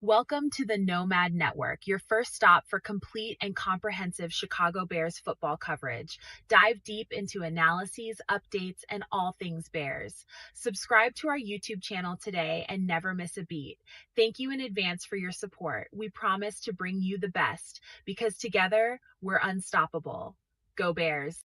Welcome to the Nomad Network, your first stop for complete and comprehensive Chicago Bears football coverage. Dive deep into analyses, updates, and all things Bears. Subscribe to our YouTube channel today and never miss a beat. Thank you in advance for your support. We promise to bring you the best because together we're unstoppable. Go Bears!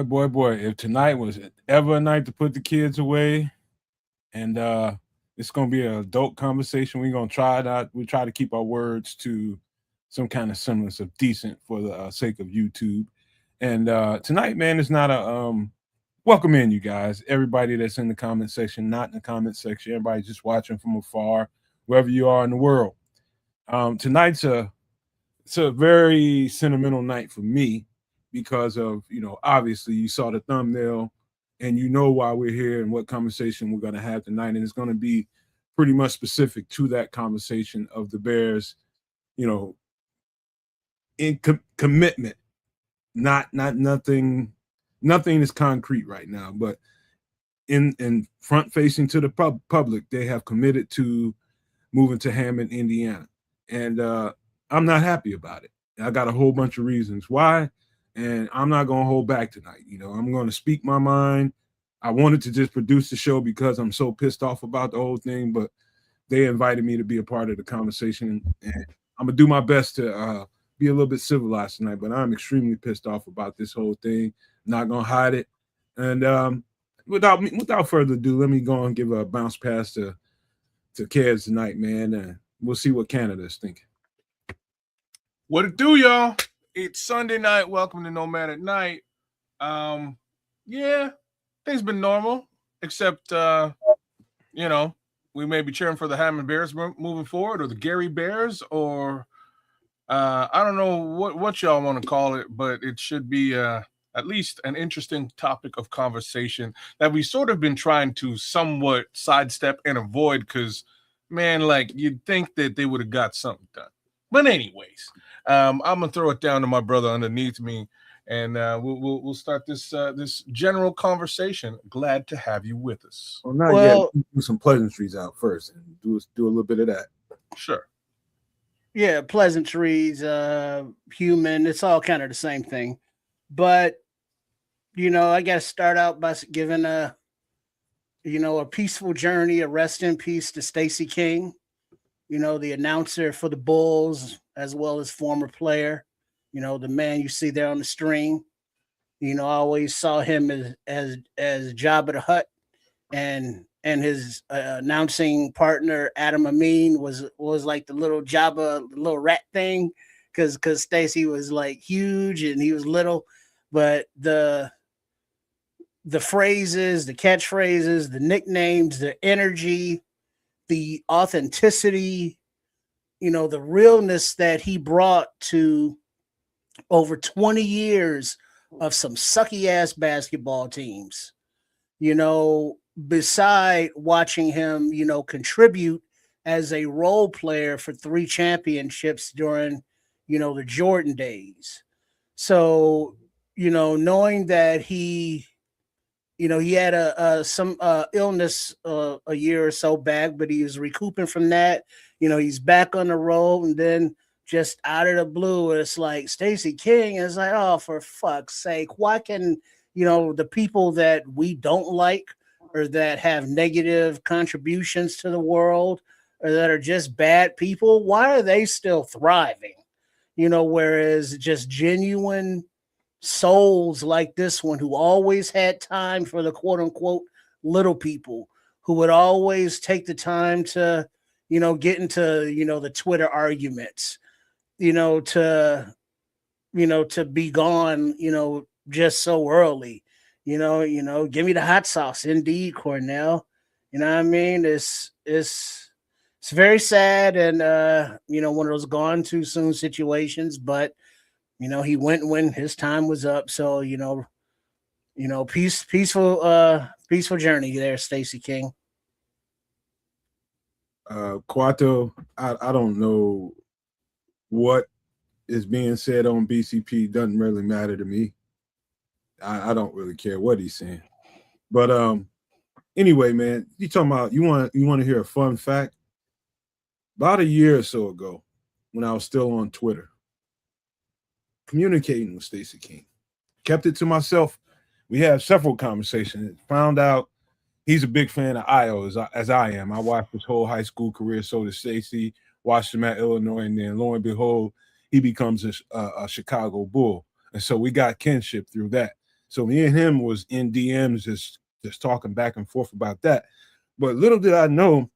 Boy. If tonight was ever a night to put the kids away, and it's gonna be an adult conversation. We're gonna try to keep our words to some kind of semblance of decent for the sake of YouTube. And tonight, man, is not a welcome in, you guys. Everybody that's in the comment section, not in the comment section, everybody just watching from afar, wherever you are in the world. Tonight's it's a very sentimental night for me because of, obviously you saw the thumbnail and you know why we're here and what conversation we're going to have tonight. And it's going to be pretty much specific to that conversation of the Bears, in commitment, not nothing is concrete right now, but in front facing to the public, they have committed to moving to Hammond, Indiana. And I'm not happy about it. I got a whole bunch of reasons why. And I'm not going to hold back tonight. I'm going to speak my mind. I wanted to just produce the show because I'm so pissed off about the whole thing, but they invited me to be a part of the conversation. And I'm going to do my best to be a little bit civilized tonight, but I'm extremely pissed off about this whole thing. Not going to hide it. And without further ado, let me go and give a bounce pass to Kevs tonight, man. And we'll see what Canada's thinking. What it do, y'all? It's Sunday night. Welcome to Nomad at Night. Yeah, things been normal, except we may be cheering for the Hammond Bears moving forward, or the Gary Bears, or I don't know what y'all want to call it, but it should be at least an interesting topic of conversation that we sort of been trying to somewhat sidestep and avoid because, man, like you'd think that they would have got something done. But anyways, I'm gonna throw it down to my brother underneath me, and we'll start this general conversation. Glad to have you with us. Well, not yet. Do some pleasantries out first, and do a little bit of that. Sure. Yeah, pleasantries, human. It's all kind of the same thing, but I got to start out by giving a peaceful journey, a rest in peace to Stacey King. The announcer for the Bulls, as well as former player, the man you see there on the string. I always saw him as Jabba the Hutt, and his announcing partner Adam Amin was like the little Jabba, the little rat thing, because Stacey was like huge and he was little, but the phrases, the catchphrases, the nicknames, the energy, the authenticity, the realness that he brought to over 20 years of some sucky ass basketball teams, beside watching him, contribute as a role player for 3 championships during, the Jordan days. So, knowing that he had some illness a year or so back, but he was recouping from that. He's back on the road, and then just out of the blue, it's like Stacey King is like, oh, for fuck's sake, why can the people that we don't like or that have negative contributions to the world or that are just bad people, why are they still thriving? whereas just genuine souls like this one who always had time for the quote unquote little people, who would always take the time to, get into, the Twitter arguments, to be gone, just so early, give me the hot sauce. Indeed, Cornell. You know what I mean? It's very sad and one of those gone too soon situations, but he went when his time was up. So, peaceful journey there, Stacey King. Quato, I don't know what is being said on BCP. Doesn't really matter to me. I don't really care what he's saying. But anyway, man, you talking about you want to hear a fun fact? About a year or so ago, when I was still on Twitter, communicating with Stacey King, kept it to myself. We had several conversations. Found out he's a big fan of Io as I am. I watched his whole high school career. So did Stacey. Watched him at Illinois, and then lo and behold, he becomes a Chicago Bull. And so we got kinship through that. So me and him was in DMs just talking back and forth about that. But little did I know,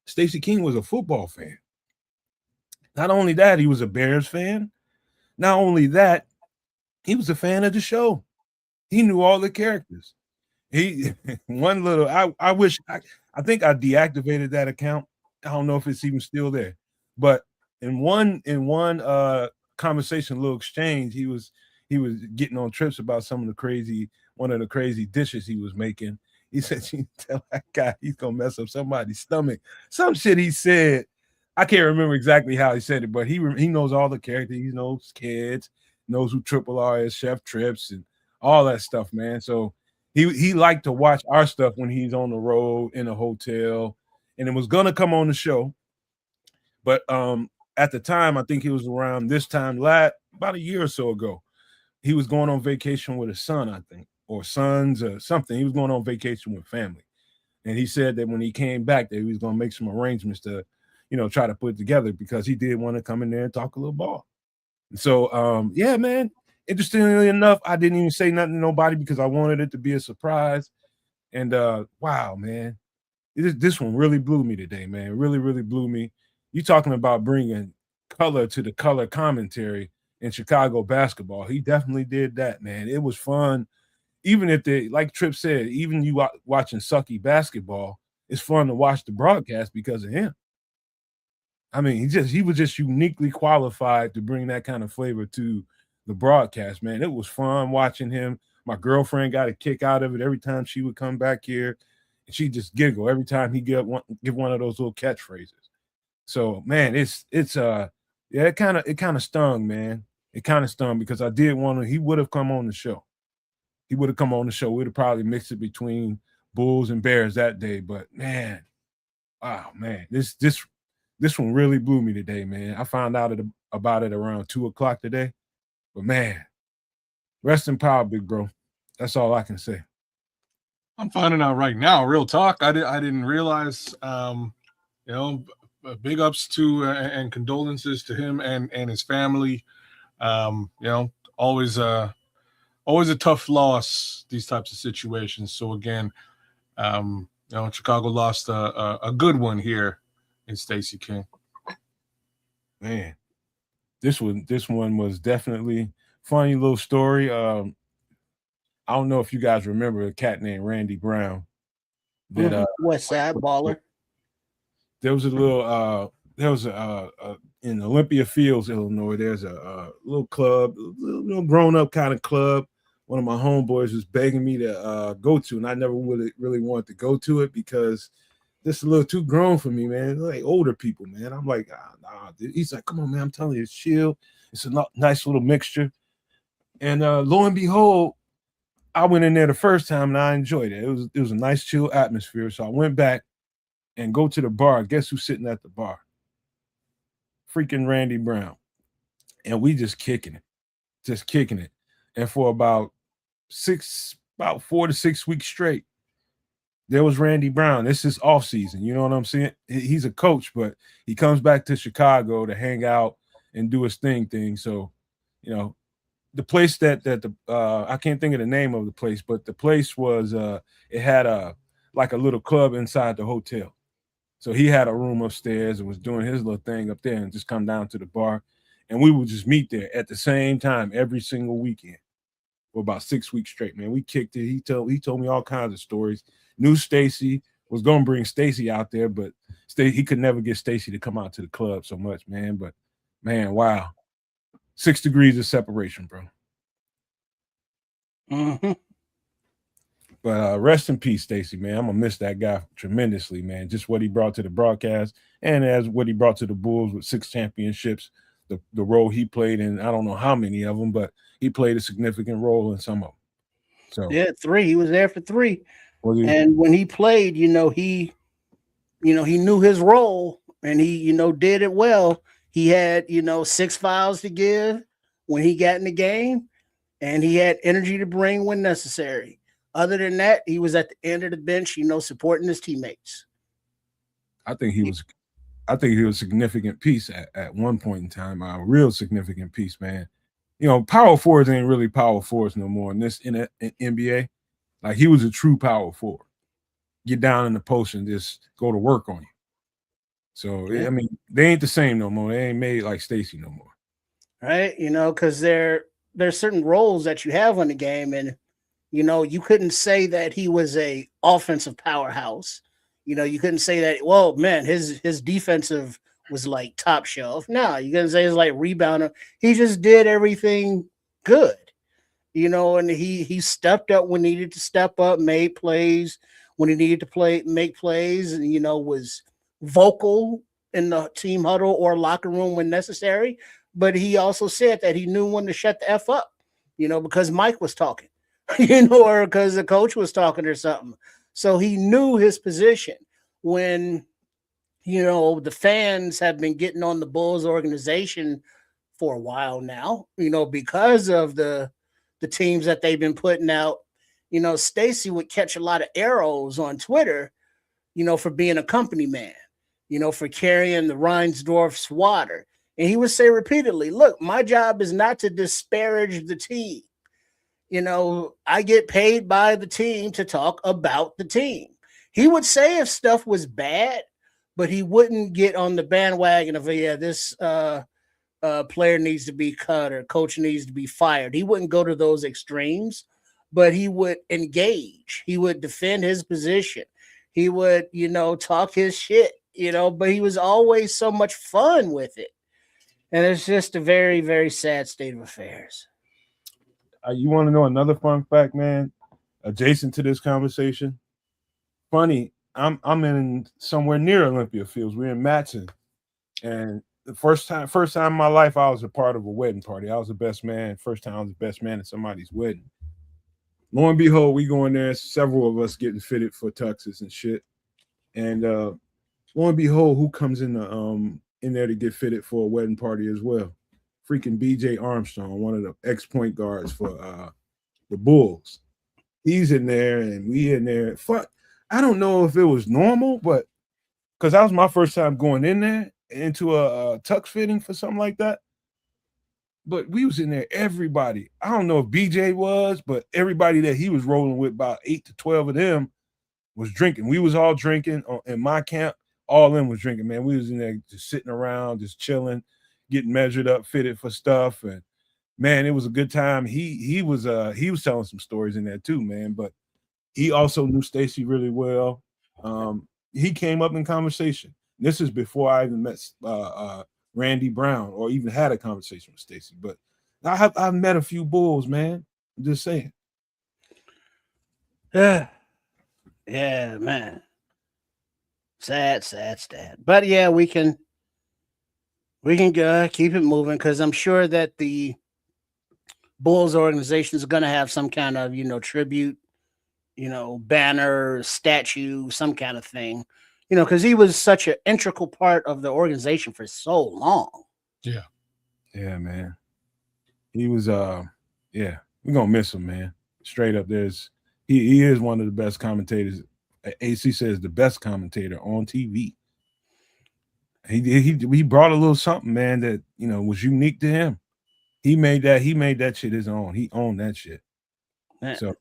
Stacey King was a football fan. Not only that, he was a Bears fan. Not only that, he was a fan of the show. He knew all the characters. He one little I wish I think I deactivated that account. I don't know if it's even still there. But in one conversation, little exchange, he was getting on trips about one of the crazy dishes he was making. He said, "You tell that guy he's gonna mess up somebody's stomach." Some shit he said. I can't remember exactly how he said it, but he knows all the characters. He knows kids, knows who Triple R is, Chef Trips, and all that stuff, man. So he liked to watch our stuff when he's on the road in a hotel, and it was gonna come on the show. But at the time, I think it was around this time, about a year or so ago, he was going on vacation with his son, I think, or sons or something. He was going on vacation with family. And he said that when he came back, that he was going to make some arrangements to, try to put it together because he did want to come in there and talk a little ball. And so, yeah, man, interestingly enough, I didn't even say nothing to nobody because I wanted it to be a surprise. And wow, man, this one really blew me today, man. It really, really blew me. You talking about bringing color to the color commentary in Chicago basketball. He definitely did that, man. It was fun. Even if like Tripp said, even you watching sucky basketball, it's fun to watch the broadcast because of him. I mean, he was just uniquely qualified to bring that kind of flavor to the broadcast, man. It was fun watching him. My girlfriend got a kick out of it every time she would come back here, and she just giggle every time he give one of those little catchphrases. So, man, it kind of stung, man. It kind of stung because I did want to. He would have come on the show. He would have come on the show. We'd have probably mixed it between Bulls and Bears that day. But man, wow, man, this one really blew me today, man. I found out about it around 2:00 today. But man, rest in power, big bro. That's all I can say. I'm finding out right now, real talk. I didn't realize. Big ups to and condolences to him and his family. Always a tough loss, these types of situations. So again, Chicago lost a good one here in Stacey King. Man, this one was definitely funny little story. I don't know if you guys remember a cat named Randy Brown. That West Side Baller. There was in Olympia Fields, Illinois. There's a little club, a little grown up kind of club. One of my homeboys was begging me to go to, and I never really wanted to go to it because this is a little too grown for me, man. Like older people, man. I'm like, nah. He's like, come on, man. I'm telling you, it's chill. It's a nice little mixture. And lo and behold, I went in there the first time and I enjoyed it. It was a nice, chill atmosphere. So I went back and go to the bar. Guess who's sitting at the bar? Freaking Randy Brown. And we just kicking it. And for about 4 to 6 weeks straight, there was Randy Brown. This is off season. You know what I'm saying? He's a coach, but he comes back to Chicago to hang out and do his thing. So, you know, the place that the I can't think of the name of the place, but the place was it had a like a little club inside the hotel. So he had a room upstairs and was doing his little thing up there and just come down to the bar. And we would just meet there at the same time every single weekend for about 6 weeks straight, man. We kicked it. He told me all kinds of stories. Knew Stacy, was gonna bring Stacy out there, but he could never get Stacy to come out to the club so much, man. But man, wow. 6 degrees of separation, bro. Mm-hmm. But rest in peace, Stacy, man. I'm gonna miss that guy tremendously, man. Just what he brought to the broadcast and as what he brought to the Bulls with 6 championships, the role he played in, I don't know how many of them, but he played a significant role in some of them. So yeah, 3. He was there for 3. he, And when he played, he knew his role and he, did it well. He had, 6 fouls to give when he got in the game, and he had energy to bring when necessary. Other than that, he was at the end of the bench, supporting his teammates. I think he was a significant piece at one point in time, a real significant piece, man. Power forwards ain't really power forwards no more in NBA. Like, he was a true power forward. Get down in the post and just go to work on you. So, yeah. I mean, they ain't the same no more. They ain't made like Stacy no more. Right? Because there's certain roles that you have on the game, and you couldn't say that he was a offensive powerhouse. You couldn't say that, well, man, his defensive was like top shelf. No, you couldn't say it's like rebounder. He just did everything good. And he stepped up when needed to step up, made plays when he needed to make plays, and was vocal in the team huddle or locker room when necessary. But he also said that he knew when to shut the F up, because Mike was talking, or because the coach was talking or something. So he knew his position. When the fans have been getting on the Bulls organization for a while now, because of the teams that they've been putting out, Stacy would catch a lot of arrows on Twitter, for being a company man, for carrying the Reinsdorf's water. And he would say repeatedly, look, my job is not to disparage the team. I get paid by the team to talk about the team. He would say if stuff was bad, but he wouldn't get on the bandwagon of, this player needs to be cut or coach needs to be fired. He wouldn't go to those extremes, but he would engage. He would defend his position. He would, talk his shit, but he was always so much fun with it. And it's just a very, very sad state of affairs. You want to know another fun fact, man? Adjacent to this conversation. Funny, I'm in somewhere near Olympia Fields. We're in Matson. And the first time in my life, I was a part of a wedding party. I was the best man. First time I was the best man at somebody's wedding. Lo and behold, we go in there, several of us getting fitted for tuxes and shit. And lo and behold, who comes in there to get fitted for a wedding party as well? Freaking BJ Armstrong, one of the ex-point guards for the Bulls. He's in there and we in there. Fuck, I don't know if it was normal, but because that was my first time going in there into a tux fitting for something like that. But we was in there, everybody. I don't know if BJ was, but everybody that he was rolling with, about 8 to 12 of them, was drinking. We was all drinking in my camp. All of them was drinking, man. We was in there just sitting around, just chilling, getting measured up, fitted for stuff. And man, it was a good time. He was telling some stories in there too, man. But he also knew Stacy really well. He came up in conversation. This is before I even met Randy Brown or even had a conversation with Stacy. But I've met a few Bulls, man. I'm just saying. Yeah, man. Sad. But yeah, we can keep it moving because I'm sure that the Bulls organization is going to have some kind of tribute, banner, statue, some kind of thing, because he was such an integral part of the organization for so long. Yeah, man. He was we're gonna miss him, man. Straight up, he is one of the best commentators. AC says the best commentator on TV. He brought a little something, man, that was unique to him. He made that shit his own. He owned that shit. Man. So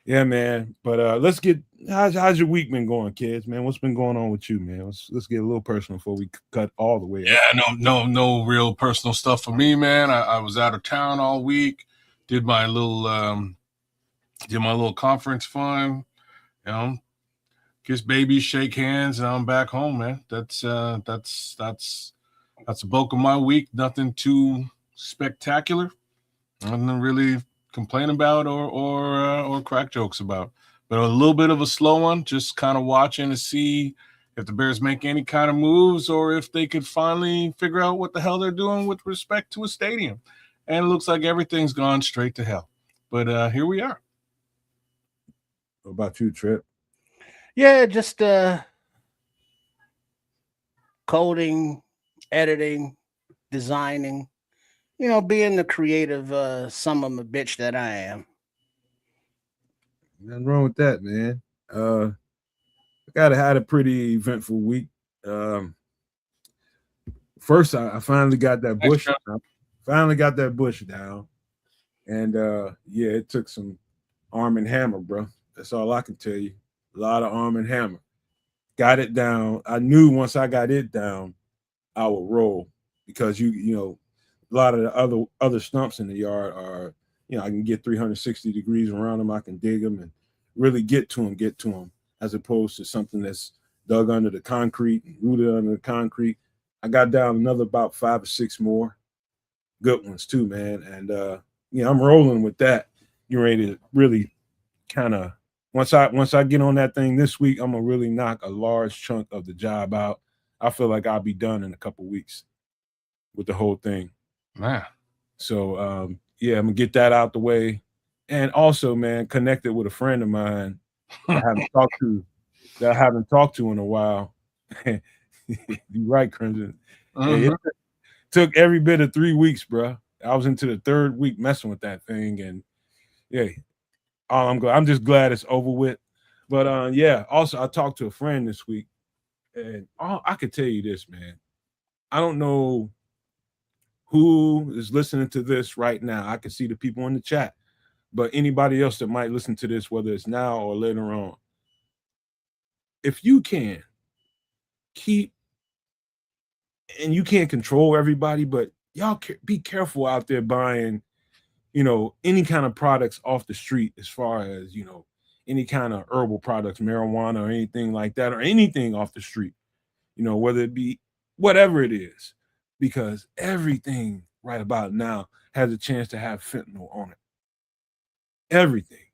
yeah, man. But let's get how's your week been going, kids, man? What's been going on with you, man? Let's get a little personal before we cut all the way. Yeah, no real personal stuff for me, man. I was out of town all week. Did my little conference fun. Kiss babies, shake hands, and I'm back home, man. That's the bulk of my week. Nothing too spectacular. Nothing to really complain about or crack jokes about. But a little bit of a slow one, just kind of watching to see if the Bears make any kind of moves or if they could finally figure out what the hell they're doing with respect to a stadium. And it looks like everything's gone straight to hell. But here we are. What about you, Trip? Yeah, just coding, editing, designing, being the creative son of a bitch that I am. Nothing wrong with that, man. I had a pretty eventful week. First, I finally got that bush. Down. And yeah, it took some arm and hammer, bro. That's all I can tell you. A lot of arm and hammer. Got it down. I knew once I got it down, I would roll because a lot of the other stumps in the yard are, I can get 360 degrees around them. I can dig them and really get to them as opposed to something that's dug under the concrete and rooted under the concrete. I got down another about 5 or 6 more good ones too, man. And I'm rolling with that. You're ready to really kind of once I get on that thing this week, I'm gonna really knock a large chunk of the job out. I feel like I'll be done in a couple weeks with the whole thing. Man. So yeah, I'm gonna get that out the way. And also, man, connected with a friend of mine that I haven't talked to in a while. You're right, Crimson. Mm-hmm. It took every bit of 3 weeks, bro. I was into the 3rd week messing with that thing, and yeah, I'm just glad it's over with. But yeah, also I talked to a friend this week, and I could tell you this, man. I don't know who is listening to this right now. I can see the people in the chat, but anybody else that might listen to this, whether it's now or later on, if you can keep, and you can't control everybody, but y'all be careful out there buying, any kind of products off the street, as far as, any kind of herbal products, marijuana or anything like that, or anything off the street, whether it be whatever it is, because everything right about now has a chance to have fentanyl on it. Everything.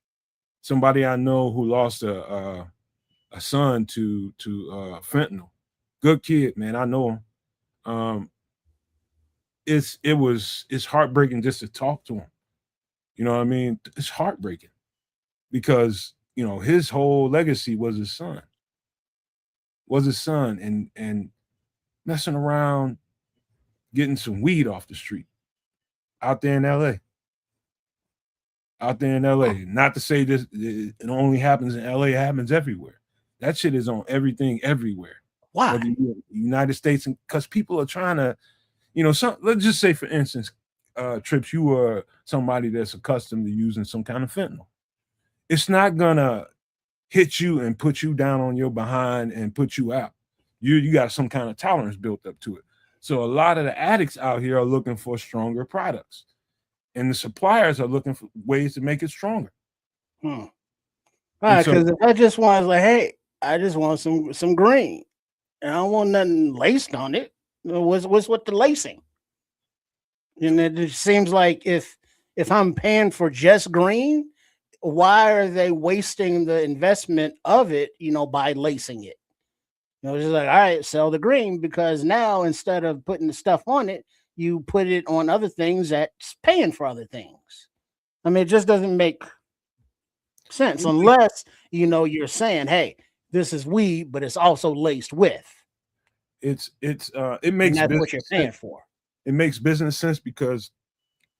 Somebody I know who lost a son to fentanyl. Good kid, man. I know him. It's heartbreaking just to talk to him. You know what I mean? It's heartbreaking because his whole legacy was his son. And messing around, getting some weed off the street out there in LA. Not to say this, it only happens in LA, it happens everywhere. That shit is on everything, everywhere. Why? United States, because people are trying to, let's just say, for instance, Trips, you are somebody that's accustomed to using some kind of fentanyl. It's not gonna hit you and put you down on your behind and put you out. You got some kind of tolerance built up to it. So a lot of the addicts out here are looking for stronger products, and the suppliers are looking for ways to make it stronger. Right, because if I just want, hey, I just want some green, and I don't want nothing laced on it. What's with the lacing? And it just seems like if I'm paying for just green, why are they wasting the investment of it, by lacing it? It's just like, all right, sell the green, because now instead of putting the stuff on it, you put it on other things that's paying for other things. I mean, it just doesn't make sense unless, you're saying, hey, this is weed, but it's also laced with. It makes that's what you're paying for. It makes business sense because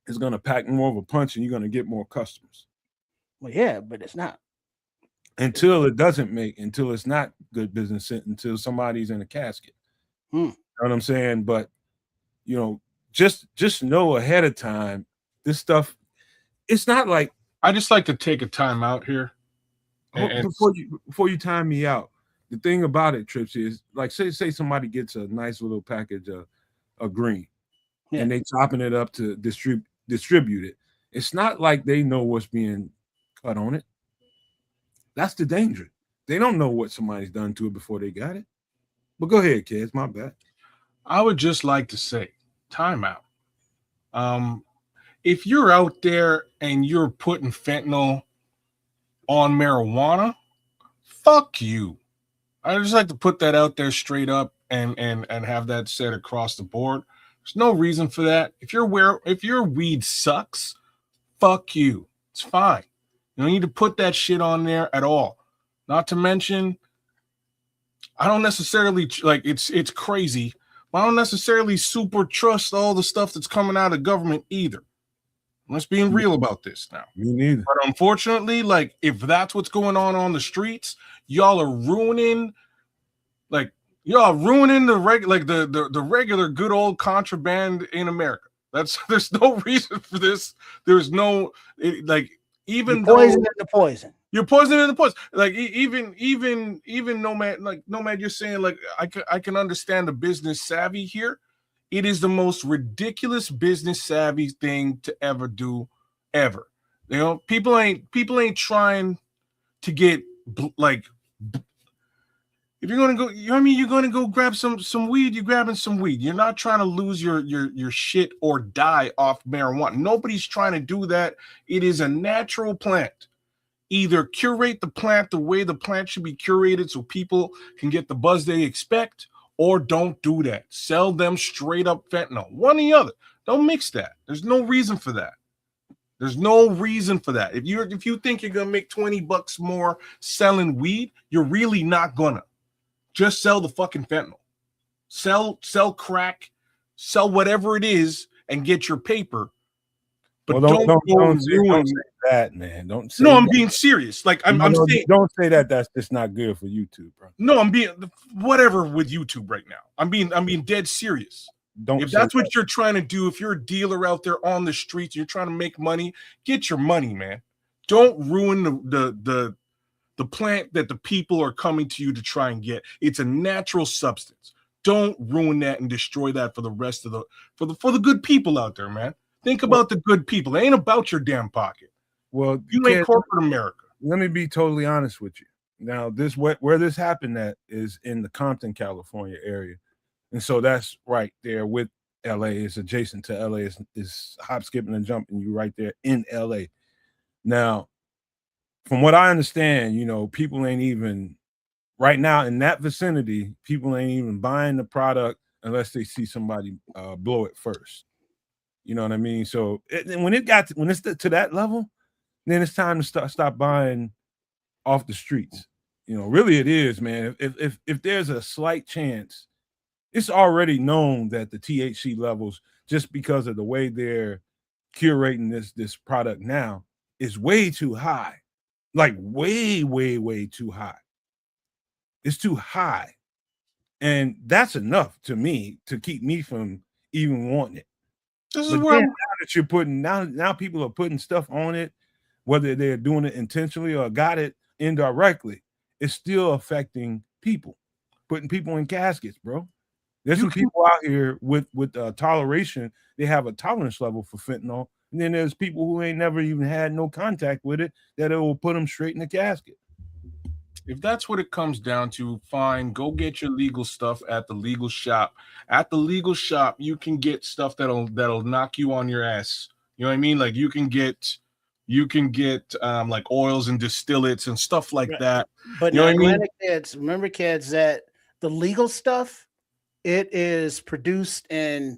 it's going to pack more of a punch and you're going to get more customers. Well, yeah, but it's not. Until it's not good business sense, until somebody's in a casket. You know what I'm saying? But just know ahead of time, this stuff, it's not like. I just like to take a time out here. Before you time me out, the thing about it, Trips, is like say somebody gets a nice little package of green, and they chopping it up to distribute it. It's not like they know what's being cut on it. That's the danger. They don't know what somebody's done to it before they got it. But go ahead, kids. My bad. I would just like to say, time out. If you're out there and you're putting fentanyl on marijuana, fuck you. I just like to put that out there straight up and have that said across the board. There's no reason for that. If your weed sucks, fuck you. It's fine. You don't need to put that shit on there at all. Not to mention, I don't necessarily like it's crazy, but I don't necessarily super trust all the stuff that's coming out of government either. Let's be real about this now. Me neither. But unfortunately, like if that's what's going on the streets, y'all are ruining the regular good old contraband in America. There's no reason for this. There's no even you're poisoning the poison. You're poisoning the poison. Like even Nomad, you're saying like I can understand the business savvy here. It is the most ridiculous business savvy thing to ever do, ever. You know, people ain't trying to get like. If you're gonna go, you're gonna go grab some weed. You're grabbing some weed. You're not trying to lose your shit or die off marijuana. Nobody's trying to do that. It is a natural plant. Either curate the plant the way the plant should be curated so people can get the buzz they expect, or don't do that. Sell them straight up fentanyl. One or the other. Don't mix that. There's no reason for that. There's no reason for that. If you think you're gonna make $20 more selling weed, you're really not gonna. Just sell the fucking fentanyl. Sell crack, sell whatever it is, and get your paper. But don't say that, man. Don't say I'm being serious. Like I'm saying, don't say that. That's just not good for YouTube, bro. No, I'm being whatever with YouTube right now. I'm being dead serious. If that's what you're trying to do, if you're a dealer out there on the streets, you're trying to make money, get your money, man. Don't ruin the plant that the people are coming to you to try and get. It's a natural substance. Don't ruin that and destroy that for the rest of for the good people out there, man. Think about the good people. It ain't about your damn pocket. Well, you ain't corporate America. Let me be totally honest with you. Now, where this happened at is in the Compton, California area. And so that's right there with LA. It's adjacent to LA. It's hop, skipping, and jumping you right there in LA. Now, from what I understand, people ain't even right now in that vicinity, people ain't even buying the product unless they see somebody blow it first. You know what I mean? So when it's to that level, then it's time to stop buying off the streets. Really it is, man. If there's a slight chance, it's already known that the THC levels, just because of the way they're curating this product now, is way too high. Like way, way, way too high. It's too high. And that's enough to me to keep me from even wanting it. This is where now that you're putting now people are putting stuff on it, whether they're doing it intentionally or got it indirectly, it's still affecting people, putting people in caskets, bro. There's some people out here with toleration. They have a tolerance level for fentanyl. And then there's people who ain't never even had no contact with it, that it will put them straight in the casket. If that's what it comes down to, fine. Go get your legal stuff at the legal shop. At the legal shop, you can get stuff that'll knock you on your ass. You know what I mean? Like you can get like oils and distillates and stuff like that. But remember, kids, that the legal stuff, it is produced in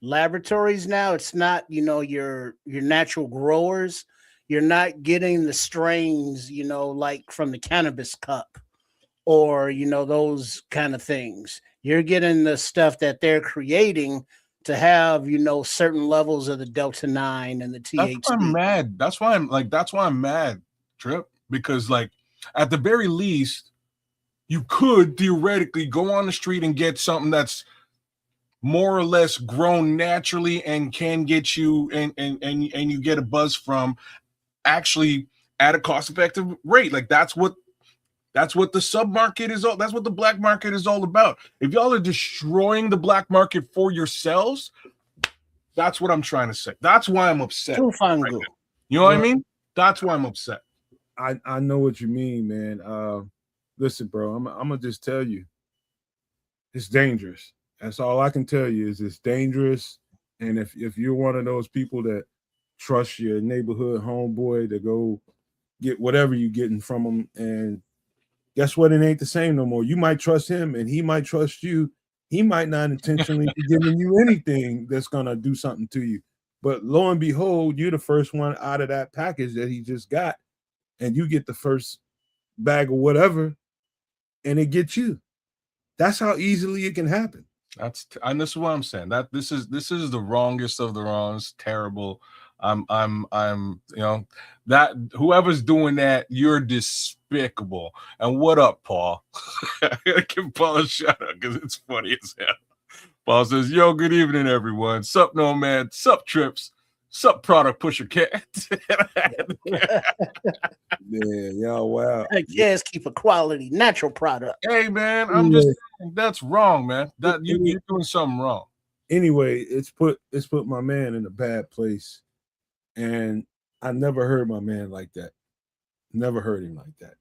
laboratories now. It's not, your natural growers. You're not getting the strains, like from the cannabis cup or, those kind of things. You're getting the stuff that they're creating to have, certain levels of the Delta 9 and the THC. That's why I'm mad. That's why I'm mad, Trip, because like at the very least, you could theoretically go on the street and get something that's more or less grown naturally and can get you and you get a buzz from actually at a cost-effective rate. Like that's what the sub-market is all, that's what the black market is all about. If y'all are destroying the black market for yourselves, that's what I'm trying to say. That's why I'm upset. Right, you know what I mean? That's why I'm upset. I know what you mean, man. Listen, bro, I'm gonna just tell you, it's dangerous. That's all I can tell you is it's dangerous. And if you're one of those people that trust your neighborhood homeboy to go get whatever you're getting from him, and guess what? It ain't the same no more. You might trust him and he might trust you. He might not intentionally be giving you anything that's gonna do something to you. But lo and behold, you're the first one out of that package that he just got, and you get the first bag of whatever, and it gets you. That's how easily it can happen. And this is what I'm saying. That this is the wrongest of the wrongs. Terrible. I'm you know, that whoever's doing that, you're despicable. And what up, Paul? Give Paul a shout out because it's funny as hell. Paul says, "Yo, good evening, everyone. Sup, Nomad. Sup, Trips. Sup, Product Pusher Cat." Yeah, yo, wow. Yes, keep a quality natural product. Hey, man, I'm just saying, that's wrong, man. That you're doing something wrong. Anyway, it's put my man in a bad place, and I never heard my man like that. Never heard him like that.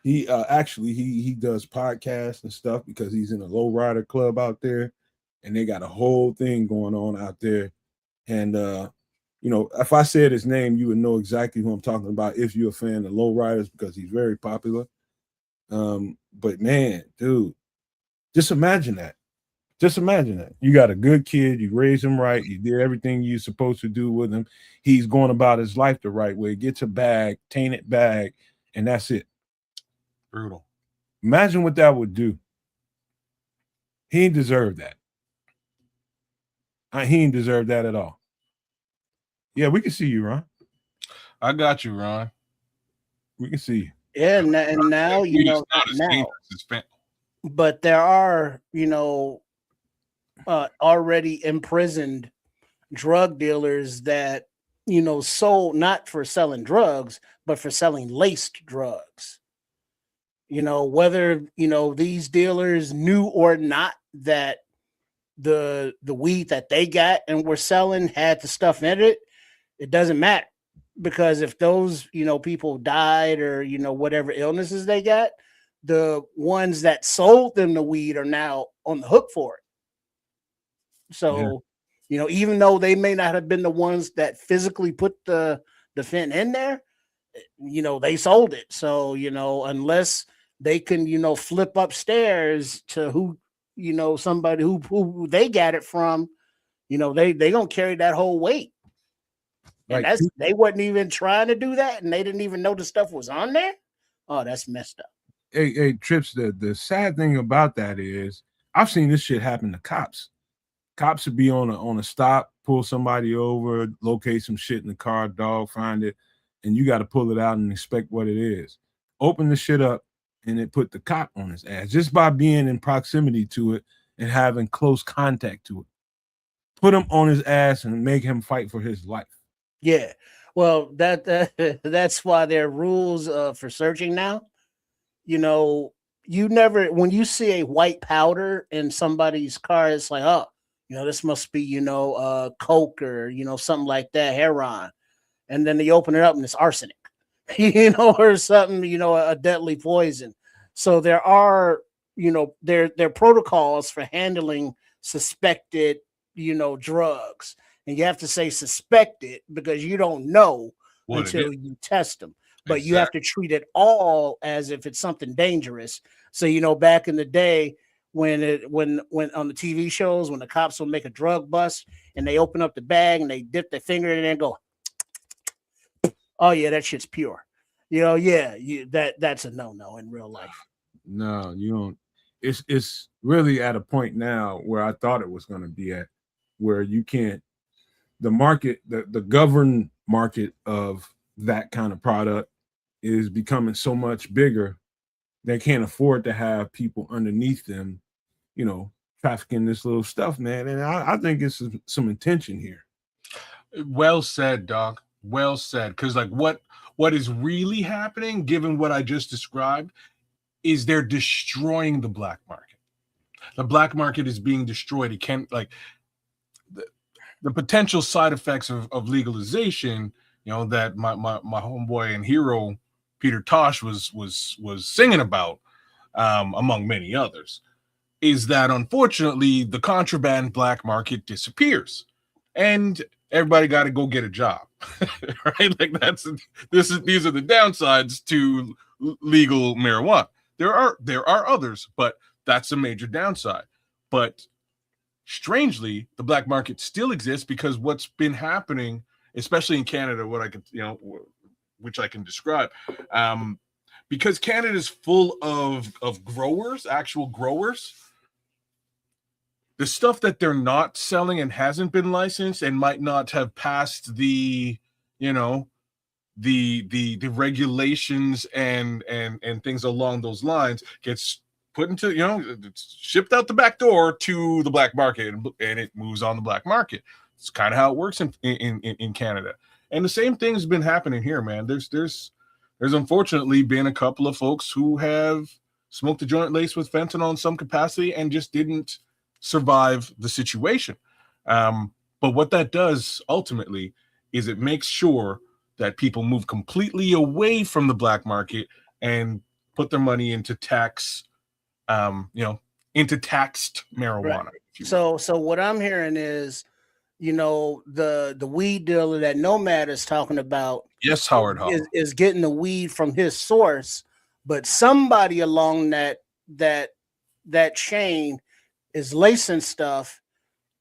He actually he does podcasts and stuff because he's in a lowrider club out there, and they got a whole thing going on out there. And you know, if I said his name, you would know exactly who I'm talking about if you're a fan of lowriders because he's very popular. But man, dude, just imagine that. Just imagine that. You got a good kid, you raised him right, you did everything you're supposed to do with him. He's going about his life the right way, gets a bag, tainted bag, and that's it. Brutal. Imagine what that would do. He didn't deserve that. He didn't deserve that at all. Yeah, we can see you, Ron. I got you, Ron. We can see you. Yeah, and now you know now. But there are, you know, already imprisoned drug dealers that, you know, sold not for selling drugs, but for selling laced drugs. You know, whether, you know, these dealers knew or not that the weed that they got and were selling had the stuff in it, it doesn't matter. Because if those, you know, people died or, you know, whatever illnesses they got, the ones that sold them the weed are now on the hook for it. So, you know, even though they may not have been the ones that physically put the fent in there, you know, they sold it. So, you know, unless they can, you know, flip upstairs to who, you know, somebody who they got it from, you know, they gonna carry that whole weight. And Like, they wasn't even trying to do that, and they didn't even know the stuff was on there. Oh, that's messed up. Hey, Trips, the sad thing about that is I've seen this shit happen to cops. Cops would be on a stop, pull somebody over, locate some shit in the car, dog, find it, and you got to pull it out and inspect what it is. Open the shit up, and it put the cop on his ass just by being in proximity to it and having close contact to it. Put him on his ass and make him fight for his life. Yeah, well, that's why there are rules for searching now. You know, you never, when you see a white powder in somebody's car, it's like, oh, you know, this must be, you know, coke or, you know, something like that, heroin. And then they open it up and it's arsenic, you know, or something, you know, a deadly poison. So there are, you know, there are protocols for handling suspected, you know, drugs. And you have to say suspected because you don't know until you test them. But you have to treat it all as if it's something dangerous. So, you know, back in the day when on the TV shows, when the cops will make a drug bust and they open up the bag and they dip their finger in it and go, oh yeah, that shit's pure. You know, yeah, that's a no-no in real life. No, you don't. It's really at a point now where I thought it was going to be at, where you can't. The market, the governed market of that kind of product is becoming so much bigger, they can't afford to have people underneath them, you know, trafficking this little stuff, man. And I think it's some intention here. Well said, Doc. Well said. Because like what is really happening, given what I just described, is they're destroying the black market. The black market is being destroyed. It can't like the potential side effects of legalization, you know, that my homeboy and hero Peter Tosh was singing about, among many others, is that unfortunately the contraband black market disappears, and everybody got to go get a job, right? Like these are the downsides to legal marijuana. There are others, but that's a major downside. But strangely, the black market still exists because what's been happening, especially in Canada, what I can, which I can describe, because Canada is full of growers, actual growers. The stuff that they're not selling and hasn't been licensed and might not have passed the regulations and things along those lines gets put into, it's shipped out the back door to the black market, and it moves on the black market. It's kind of how it works in Canada. And the same thing's been happening here, man. There's unfortunately been a couple of folks who have smoked a joint laced with fentanyl in some capacity and just didn't survive the situation. But what that does ultimately is it makes sure that people move completely away from the black market and put their money into taxed marijuana. Right. So what I'm hearing is, the weed dealer that Nomad is talking about, yes, Howard Hall, is getting the weed from his source, but somebody along that chain is lacing stuff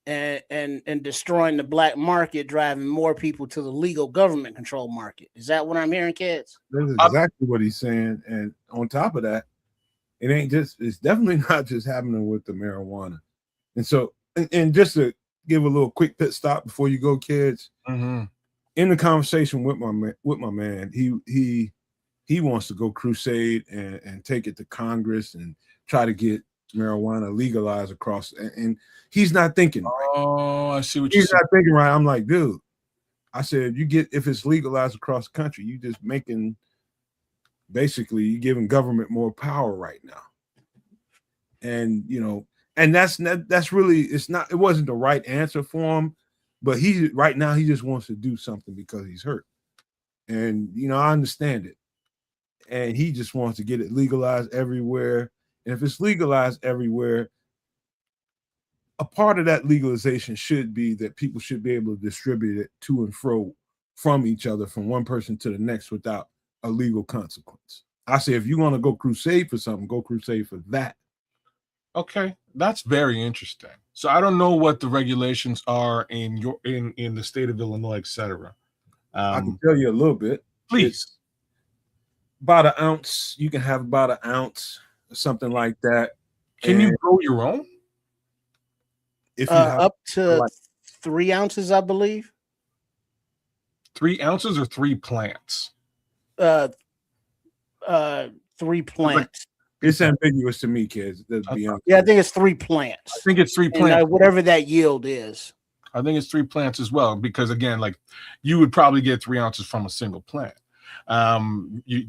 and destroying the black market, driving more people to the legal government control market. Is that what I'm hearing, kids? That's exactly what he's saying. And on top of that, it's definitely not just happening with the marijuana. And so, and just to give a little quick pit stop before you go, kids, in the conversation with my man, he wants to go crusade and take it to Congress and try to get marijuana legalized across, and he's not thinking right. Oh, I see what he's not thinking right. I'm like, dude, I said, if it's legalized across the country, you just basically you're giving government more power right now. And and that's really, it wasn't the right answer for him, but right now he just wants to do something because he's hurt. And I understand it. And he just wants to get it legalized everywhere. And if it's legalized everywhere, a part of that legalization should be that people should be able to distribute it to and fro from each other, from one person to the next, without a legal consequence. I say, if you want to go crusade for something, go crusade for that. Okay, that's very interesting. So I don't know what the regulations are in the state of Illinois, etc. I can tell you a little bit. Please. It's about an ounce. You can have about an ounce, something like that. Can you grow your own? If you have up to 3 ounces, I believe. 3 ounces or 3 plants? 3 plants. It's ambiguous to me, kids. To be honest. Yeah, I think it's 3 plants. I think it's 3 plants. And, whatever that yield is. I think it's 3 plants as well, because again, like you would probably get 3 ounces from a single plant. You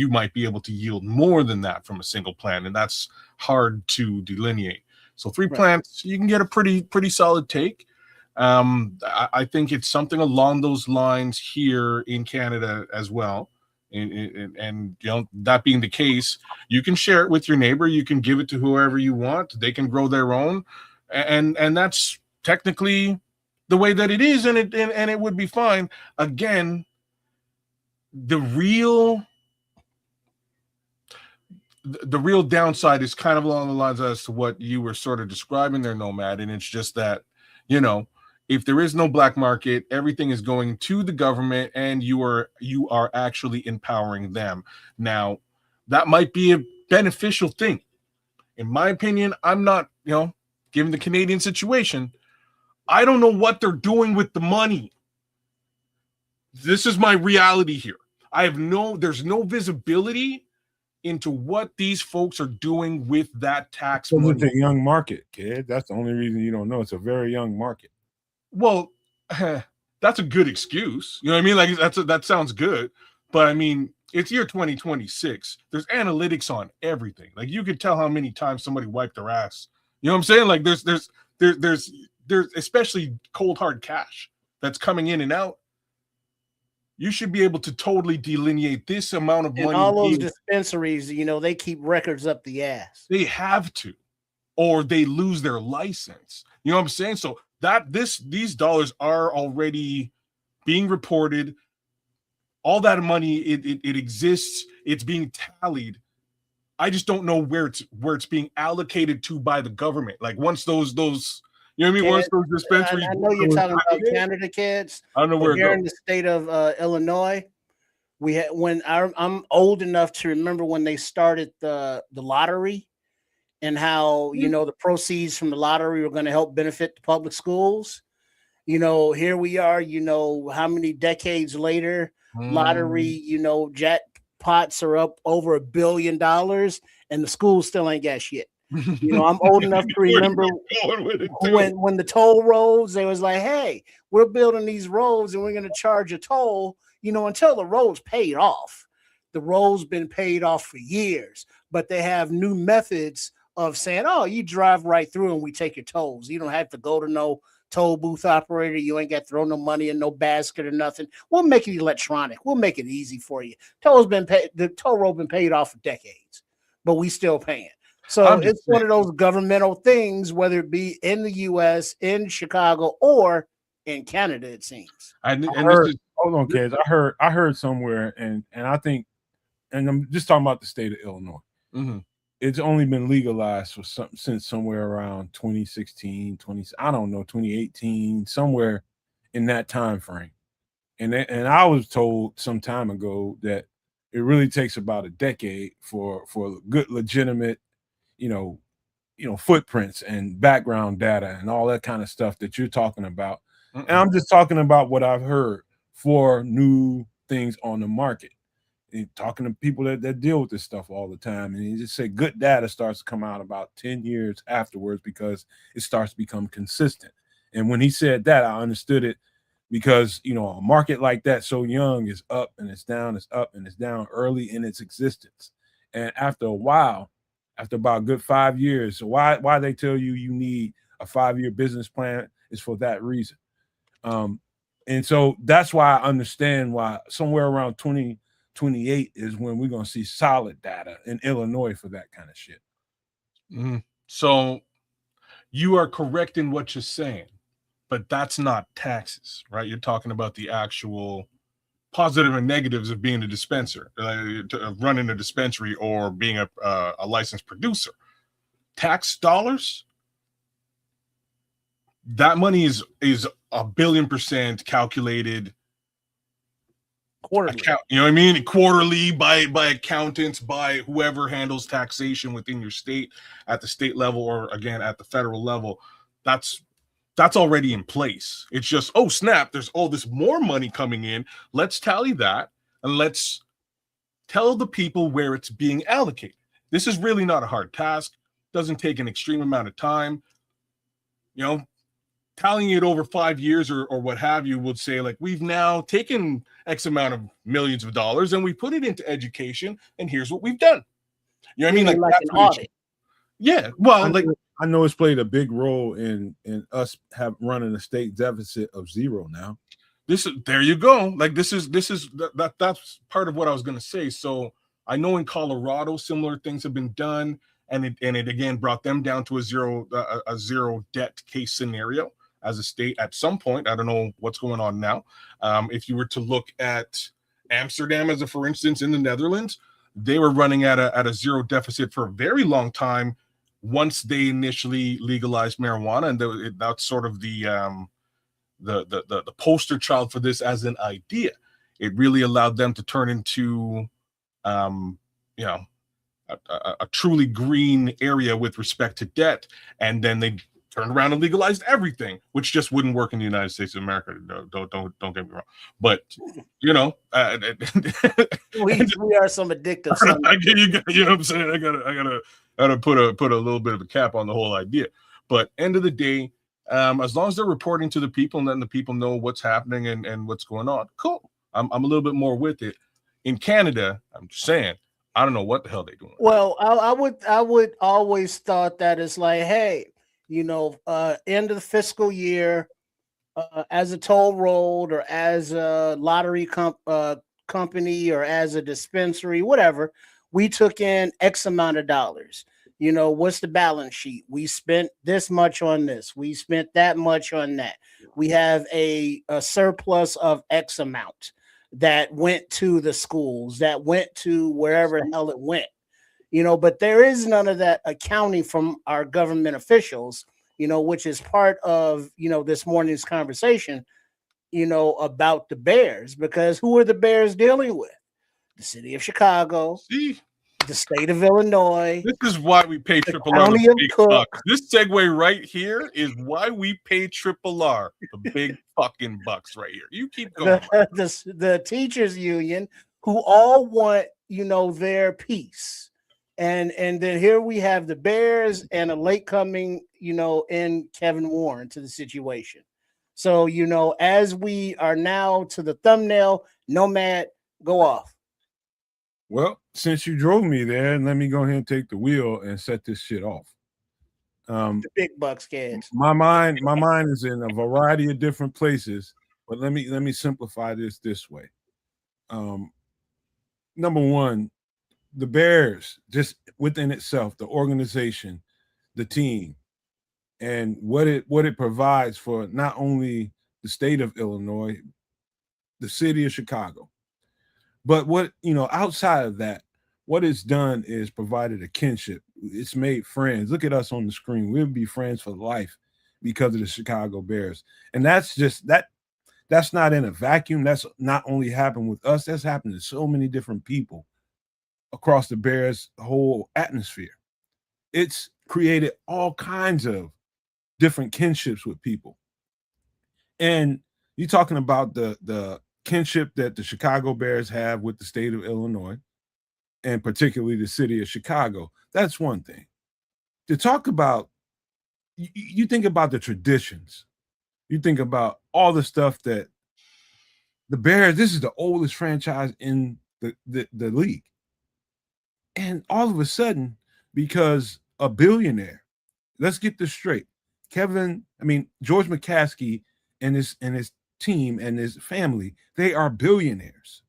might be able to yield more than that from a single plant, and that's hard to delineate. So 3 plants, you can get a pretty solid take. I think it's something along those lines here in Canada as well. And that being the case, you can share it with your neighbor. You can give it to whoever you want. They can grow their own, and that's technically the way that it is, and it would be fine. Again, the real downside is kind of along the lines as to what you were sort of describing there, Nomad, and it's just that if there is no black market, everything is going to the government, and you are actually empowering them. Now, that might be a beneficial thing. In my opinion, I'm not, given the Canadian situation, I don't know what they're doing with the money. This is my reality here. There's no visibility into what these folks are doing with that tax Because money. it's a young market, kid. That's the only reason you don't know. It's a very young market. Well, that's a good excuse. You know what I mean? Like that sounds good, but I mean, it's year 2026. There's analytics on everything. Like you could tell how many times somebody wiped their ass. You know what I'm saying? Like there's especially cold hard cash that's coming in and out. You should be able to totally delineate this amount of And money. all those dispensaries, you know, they keep records up the ass. They have to, or they lose their license. You know what I'm saying? So these dollars are already being reported. All that money, it exists. It's being tallied. I just don't know where it's being allocated to by the government. Like once those you know what I mean? Kids, Once those dispensaries, I know you're talking about Canada, kids. I don't know where it here goes. in the state of Illinois, we had I'm old enough to remember when they started the lottery, and how, you know, the proceeds from the lottery were going to help benefit the public schools. You know, here we are, you know, how many decades later, lottery, you know, jackpots are up over $1 billion and the schools still ain't got shit. You know, I'm old enough to remember when the toll roads, they was like, hey, we're building these roads and we're going to charge a toll, you know, until the road's paid off. The road's been paid off for years, but they have new methods of saying, oh, you drive right through and we take your tolls. You don't have to go to no toll booth operator. You ain't got to throw no money in no basket or nothing. We'll make it electronic. We'll make it easy for you. Toll's been paid. The toll road been paid off for decades, but we still paying. So it's one of those governmental things, whether it be in the U.S., in Chicago, or in Canada, it seems. Hold on, kids. I heard somewhere, and I think, and I'm just talking about the state of Illinois. Mm-hmm. It's only been legalized for since somewhere around 2016, 2018, somewhere in that time frame. And I was told some time ago that it really takes about a decade for good, legitimate, you know, footprints and background data and all that kind of stuff that you're talking about. And I'm just talking about what I've heard for new things on the market. And talking to people that deal with this stuff all the time, and he just said good data starts to come out about 10 years afterwards because it starts to become consistent. And when he said that, I understood it, because, you know, a market like that, so young, is up and it's down, it's up and it's down early in its existence. And after a while, after about a good 5 years, so why they tell you need a 5-year business plan is for that reason. And so that's why I understand why somewhere around 2028 is when we're going to see solid data in Illinois for that kind of shit. Mm-hmm. So you are correct in what you're saying, but that's not taxes, right? You're talking about the actual positive and negatives of being a dispenser, of running a dispensary, or being a licensed producer. Tax dollars, that money is 1,000,000,000% calculated quarterly. You know what I mean? Quarterly by accountants, by whoever handles taxation within your state, at the state level, or again at the federal level. That's already in place. It's just, oh snap, there's all this more money coming in. Let's tally that and let's tell the people where it's being allocated. This is really not a hard task. Doesn't take an extreme amount of time. You know, tallying it over 5 years or what have you would say, like, we've now taken X amount of millions of dollars and we put it into education, and here's what we've done. You know what I mean? Like an audit. Yeah. Well, I know it's played a big role in us running a state deficit of 0 now. There you go. Like that's part of what I was going to say. So I know in Colorado similar things have been done, and it again brought them down to a zero debt case scenario as a state at some point. I don't know what's going on now. If you were to look at Amsterdam as a for instance in the Netherlands, they were running at a zero deficit for a very long time once they initially legalized marijuana, and that's sort of the poster child for this as an idea. It really allowed them to turn into a truly green area with respect to debt, and then they turned around and legalized everything, which just wouldn't work in the United States of America. Don't get me wrong, but you know, we are some addictive. You know what I'm saying? I gotta put a little bit of a cap on the whole idea. But end of the day, as long as they're reporting to the people and letting the people know what's happening and what's going on, cool. I'm a little bit more with it. In Canada, I'm just saying, I don't know what the hell they're doing. Well, I would always thought that it's like, hey, you know, end of the fiscal year, as a toll road or as a lottery company or as a dispensary, whatever, we took in X amount of dollars. You know, what's the balance sheet? We spent this much on this. We spent that much on that. We have a surplus of X amount that went to the schools, that went to wherever the hell it went. You know, but there is none of that accounting from our government officials, you know, which is part of, you know, this morning's conversation, you know, about the Bears, because who are the Bears dealing with? The city of Chicago, See? the state of Illinois. This is why we pay Triple R the big bucks. This segue right here is why we pay Triple R the big fucking bucks right here. You keep going. The teachers union, who all want, you know, their piece. And then here we have the Bears and a late coming, you know, in Kevin Warren to the situation. So, you know, as we are now to the thumbnail, Nomad, go off. Well, since you drove me there, let me go ahead and take the wheel and set this shit off. The big bucks, kids. My mind is in a variety of different places, but let me simplify this way. Number one, the Bears, just within itself, the organization, the team, and what it provides for not only the state of Illinois, the city of Chicago, but what, you know, outside of that, what it's done is provided a kinship. It's made friends. Look at us on the screen. We'll be friends for life because of the Chicago Bears. And that's just that's not in a vacuum. That's not only happened with us, that's happened to so many different people across the Bears' whole atmosphere. It's created all kinds of different kinships with people. And you're talking about the kinship that the Chicago Bears have with the state of Illinois, and particularly the city of Chicago. That's one thing. To talk about, you think about the traditions. You think about all the stuff that the Bears, this is the oldest franchise in the league. And all of a sudden, because a billionaire, let's get this straight. George McCaskey and his team and his family, they are billionaires.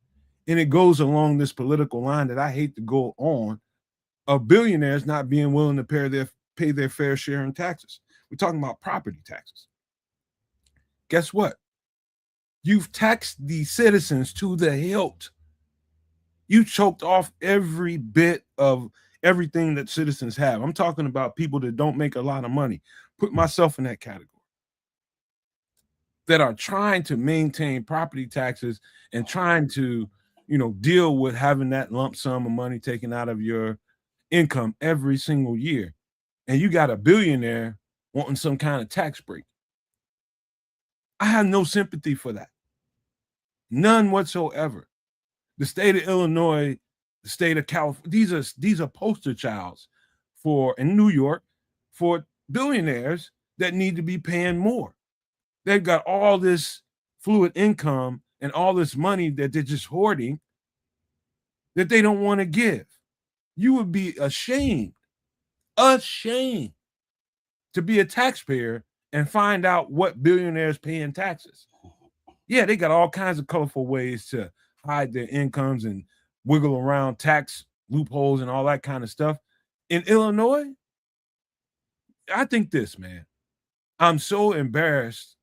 And it goes along this political line that I hate to go on, of billionaires not being willing to pay their fair share in taxes. We're talking about property taxes. Guess what? You've taxed the citizens to the hilt. You choked off every bit of everything that citizens have. I'm talking about people that don't make a lot of money. Put myself in that category. That are trying to maintain property taxes and trying to, you know, deal with having that lump sum of money taken out of your income every single year. And you got a billionaire wanting some kind of tax break. I have no sympathy for that. None whatsoever. The state of Illinois, the state of California, these are poster childs in New York for billionaires that need to be paying more. They've got all this fluid income and all this money that they're just hoarding that they don't want to give. You would be ashamed to be a taxpayer and find out what billionaires pay in taxes. Yeah, they got all kinds of colorful ways to hide their incomes and wiggle around tax loopholes and all that kind of stuff. In Illinois, I think this, man, I'm so embarrassed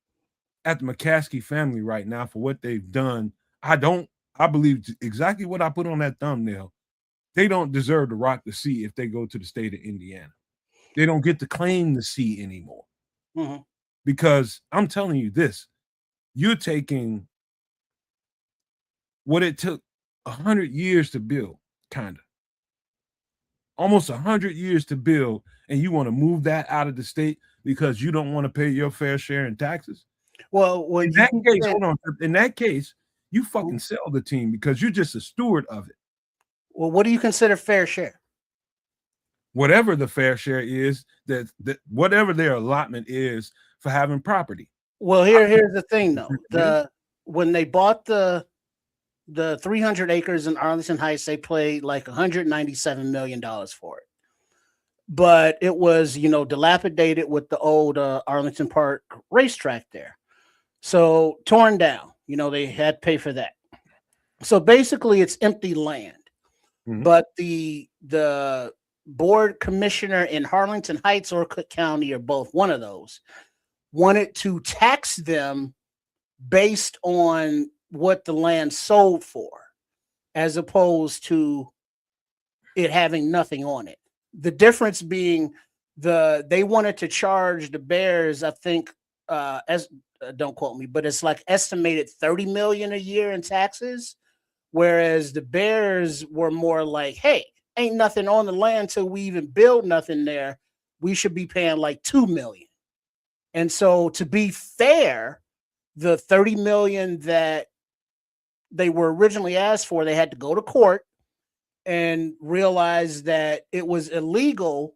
at the McCaskey family right now for what they've done. I believe exactly what I put on that thumbnail. They don't deserve to rock the seat if they go to the state of Indiana. They don't get to claim the seat anymore. Mm-hmm. Because I'm telling you this, you're taking what it took 100 years to build, kind of. Almost 100 years to build, and you want to move that out of the state. because you don't want to pay your fair share in taxes. Well, when In you that case, said, hold on. In that case, you fucking sell the team because you're just a steward of it. well, what do you consider fair share? Whatever the fair share is, that whatever their allotment is for having property. Well, here's the thing though. When they bought the 300 acres in Arlington Heights, they paid like $197 million for it. But it was, dilapidated with the old Arlington Park racetrack there. So torn down, they had to pay for that. So basically it's empty land. Mhm. But the board commissioner in Arlington Heights or Cook County, or both, one of those, wanted to tax them based on what the land sold for, as opposed to it having nothing on it. The difference being they wanted to charge the Bears, I think, don't quote me, but it's like estimated $30 million a year in taxes, whereas the Bears were more like, hey, ain't nothing on the land till we even build nothing there. We should be paying like $2 million. And so, to be fair, the $30 million that they were originally asked for, they had to go to court and realize that it was illegal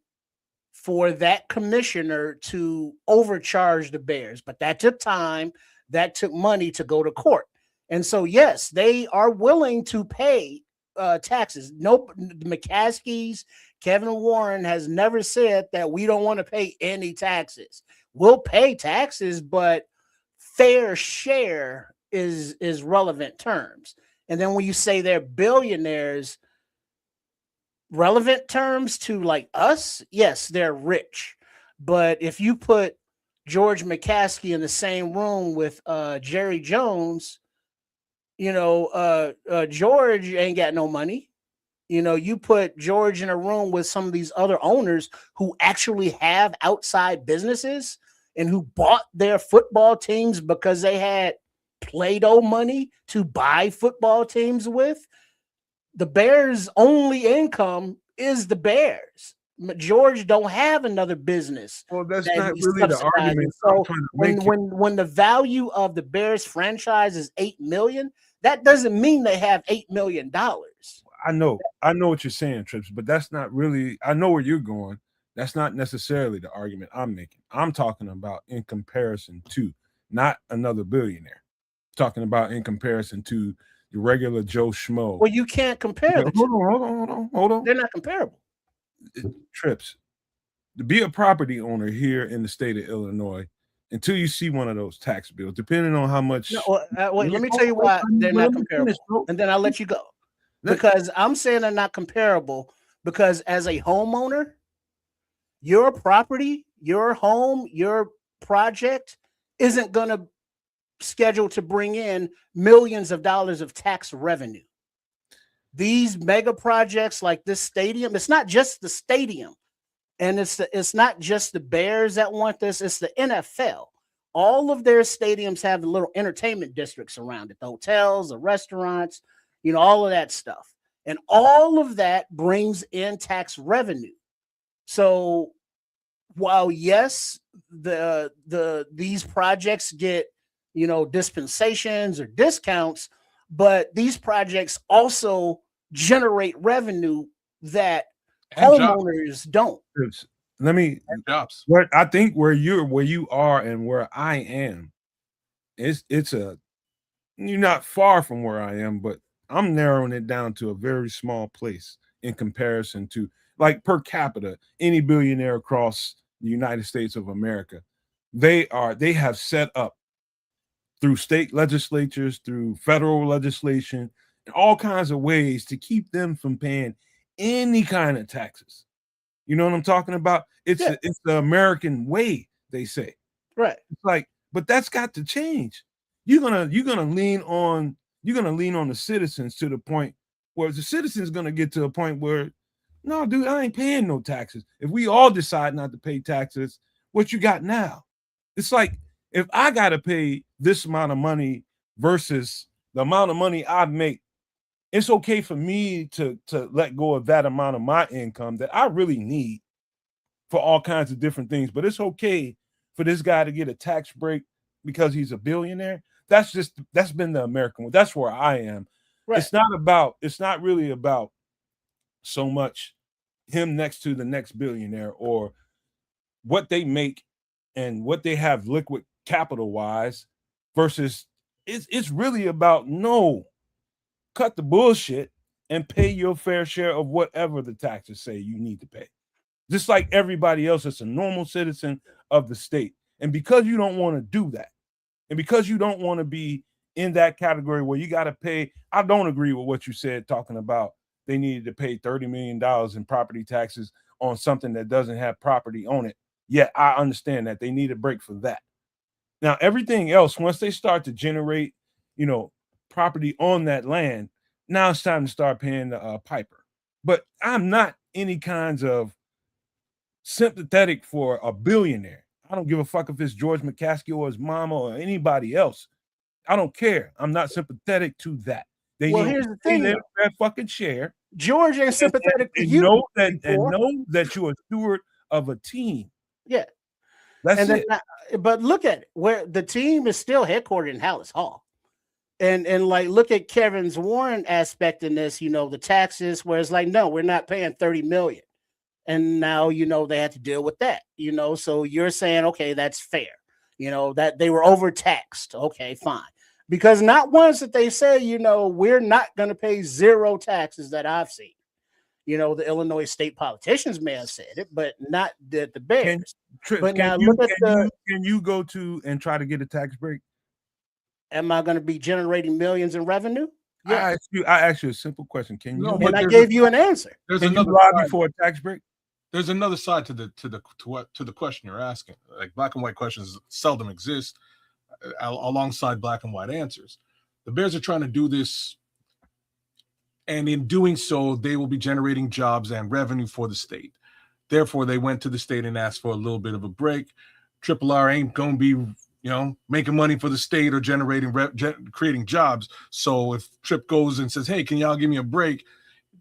for that commissioner to overcharge the Bears. But that took time, that took money to go to court. And so, yes, they are willing to pay taxes. Nope, the McCaskies, Kevin Warren has never said that we don't want to pay any taxes. We'll pay taxes, but fair share is relevant terms. And then when you say they're billionaires, relevant terms to like us, yes, they're rich. But if you put George McCaskey in the same room with Jerry Jones, George ain't got no money. You put George in a room with some of these other owners who actually have outside businesses and who bought their football teams because they had Play-Doh money to buy football teams with. The Bears' only income is the Bears. George don't have another business. Well, that's that not he's really the subsidizing. argument So I'm trying to make here. when the value of the Bears franchise is $8 million, that doesn't mean they have $8 million. I know what you're saying, Trips, but that's not really. I know where you're going. That's not necessarily the argument I'm making. I'm talking about in comparison to, not another billionaire. Talking about in comparison to the regular Joe Schmo. Well, you can't compare the two. Hold on. They're not comparable. Trips. To be a property owner here in the state of Illinois, until you see one of those tax bills, depending on how much. No, wait, let me tell you why they're not comparable, and then I'll let you go. Because I'm saying they're not comparable because as a homeowner, your property, your home, your project isn't going to schedule to bring in millions of dollars of tax revenue. These mega projects like this stadium, it's not just the stadium, and it's not just the Bears that want this, it's the NFL. All of their stadiums have the little entertainment districts around it, the hotels, the restaurants, all of that stuff. And all of that brings in tax revenue. So while yes, these projects get, dispensations or discounts, but these projects also generate revenue that homeowners don't. Let me jobs. What I think where you are and where I am, you're not far from where I am, but I'm narrowing it down to a very small place in comparison to, like, per capita, any billionaire across the United States of America. They have set up through state legislatures, through federal legislation, and all kinds of ways to keep them from paying any kind of taxes. You know what I'm talking about? It's the American way, they say. Right. It's like, but that's got to change. You're gonna lean on the citizens to the point where the citizens gonna get to a point where, no, dude, I ain't paying no taxes. If we all decide not to pay taxes, what you got now? It's like, if I gotta pay this amount of money versus the amount of money I make, it's okay for me to let go of that amount of my income that I really need for all kinds of different things. But it's okay for this guy to get a tax break because he's a billionaire. That's been the American way. That's where I am. Right. It's not really about so much him next to the next billionaire or what they make and what they have liquid capital wise versus it's really about cut the bullshit and pay your fair share of whatever the taxes say you need to pay. Just like everybody else that's a normal citizen of the state. And because you don't want to do that, and because you don't want to be in that category where you got to pay, I don't agree with what you said talking about they needed to pay $30 million in property taxes on something that doesn't have property on it. Yeah, I understand that they need a break for that. Now, everything else, once they start to generate, property on that land, now it's time to start paying the piper. But I'm not any kinds of sympathetic for a billionaire. I don't give a fuck if it's George McCaskey or his mama or anybody else. I don't care. I'm not sympathetic to that. Here's the thing: their fucking share. George ain't sympathetic to you. Know that you're a steward of a team. Yeah, that's it. But look at it, where the team is still headquartered in Hallis Hall, and like look at Kevin's Warren aspect in this. The taxes, where it's like, no, we're not paying $30 million. And now, they had to deal with that, so you're saying, okay, that's fair, that they were overtaxed. Okay, fine. Because not once that they say, we're not going to pay zero taxes that I've seen. The Illinois state politicians may have said it, but not the Bears. Can you go to and try to get a tax break? Am I going to be generating millions in revenue? Yeah. I asked you a simple question. Can you? And I gave you an answer. There's Can another you lobby for a tax break? There's another side to the question you're asking. Like black and white questions seldom exist alongside black and white answers. The Bears are trying to do this, and in doing so, they will be generating jobs and revenue for the state. Therefore, they went to the state and asked for a little bit of a break. Triple R ain't going to be, making money for the state or creating jobs. So if Trip goes and says, hey, can y'all give me a break?